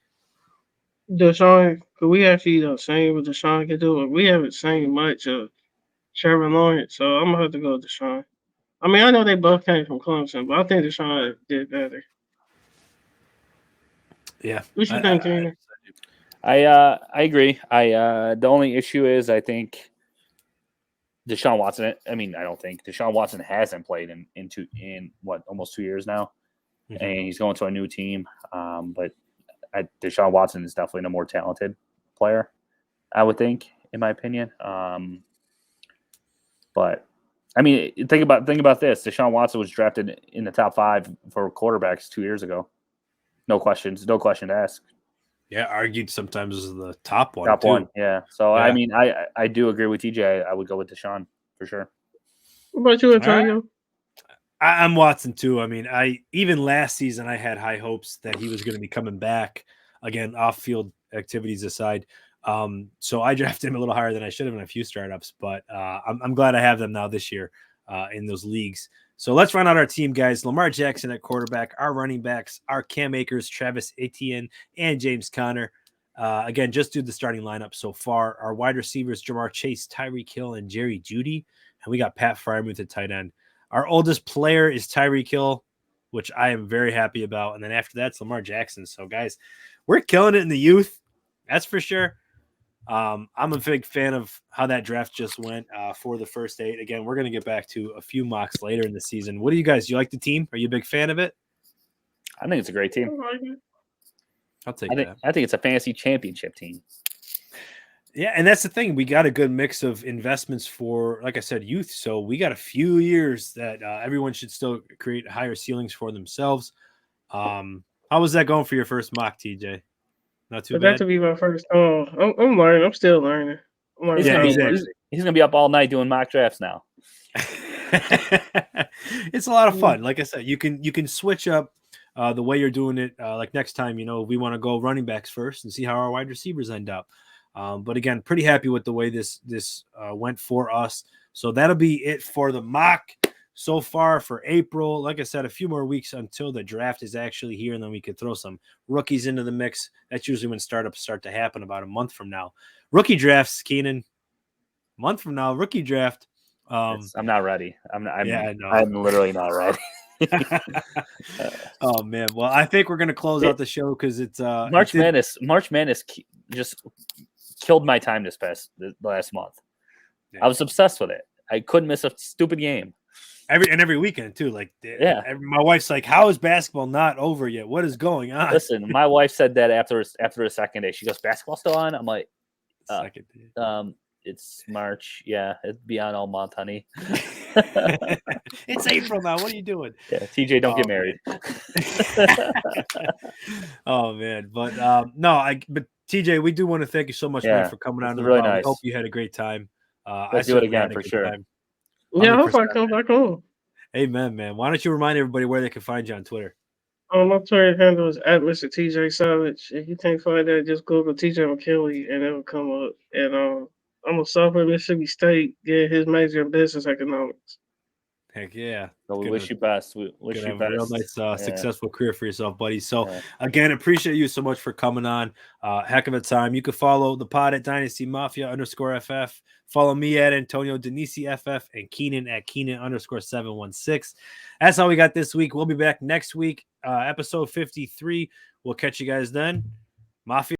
Deshaun, because we actually seen what Deshaun can do, but we haven't seen much of Trevor Lawrence, so I'm gonna have to go with Deshaun. I mean, I know they both came from Clemson, but I think Deshaun did better. Yeah. What you think, Kenan? I agree. The only issue is I think Deshaun Watson. I mean, I don't think Deshaun Watson hasn't played in almost 2 years now, and he's going to a new team. But Deshaun Watson is definitely the more talented player, I would think, in my opinion. But I mean, think about this. Deshaun Watson was drafted in the top 5 for quarterbacks 2 years ago. No question to ask. Yeah, argued sometimes as the top one. Top one, yeah. So yeah. I mean, I do agree with TJ. I would go with Deshaun for sure. What about you, Antonio? Right. I'm Watson too. I mean, even last season I had high hopes that he was going to be coming back again, off-field activities aside. So I drafted him a little higher than I should have in a few startups, but I'm glad I have them now this year in those leagues. So let's run out our team, guys. Lamar Jackson at quarterback, our running backs, our Cam Akers, Travis Etienne, and James Conner. Again, just do the starting lineup so far. Our wide receivers, Jamar Chase, Tyreek Hill, and Jerry Jeudy. And we got Pat Freiermuth at tight end. Our oldest player is Tyreek Hill, which I am very happy about. And then after that, it's Lamar Jackson. So, guys, we're killing it in the youth. That's for sure. I'm a big fan of how that draft just went for the first 8. Again, we're going to get back to a few mocks later in the season. What do you guys? Do you like the team? Are you a big fan of it? I think it's a great team. I'll take that. I think it's a fantasy championship team. Yeah, and that's the thing. We got a good mix of investments for, like I said, youth. So we got a few years that everyone should still create higher ceilings for themselves. How was that going for your first mock, TJ? Not too bad. That to be my first. I'm learning. I'm still learning. Yeah, exactly. He's gonna be up all night doing mock drafts now. It's a lot of fun. Like I said, you can switch up the way you're doing it. Like next time, we want to go running backs first and see how our wide receivers end up. But again, pretty happy with the way this went for us. So that'll be it for the mock so far for April. Like I said, a few more weeks until the draft is actually here, and then we could throw some rookies into the mix. That's usually when startups start to happen, about a month from now. Rookie drafts, Kenan. Month from now, rookie draft. I'm not ready. I'm I'm literally not ready. Oh man, well, I think we're gonna close out the show because it's March Madness. March Madness just killed my time the last month. Yeah. I was obsessed with it. I couldn't miss a stupid game. Every weekend too. Like, my wife's like, "How is basketball not over yet? What is going on?" Listen, my wife said that after the second day, she goes, "Basketball still on?" I'm like, "It's March. Yeah, it'd be on all month, honey." It's April now. What are you doing? Yeah, TJ, don't get married. Oh man, but but TJ, we do want to thank you so much, man, for coming on. Really nice. I hope you had a great time. Let's do it again for sure. Yeah, I hope I come back on. Amen, man. Why don't you remind everybody where they can find you on Twitter? My Twitter handle is @Mr. TJ Savage. If you can't find that, just Google TJ McKinley and it'll come up. And I'm a sophomore at Mississippi State, get his major in business economics. Heck yeah. So we wish you best. We wish you best. A real nice, successful career for yourself, buddy. So, again, appreciate you so much for coming on. Heck of a time. You can follow the pod at Dynasty Mafia _FF. Follow me at Antonio Denisi FF and Kenan at Kenan _716. That's all we got this week. We'll be back next week, episode 53. We'll catch you guys then. Mafia.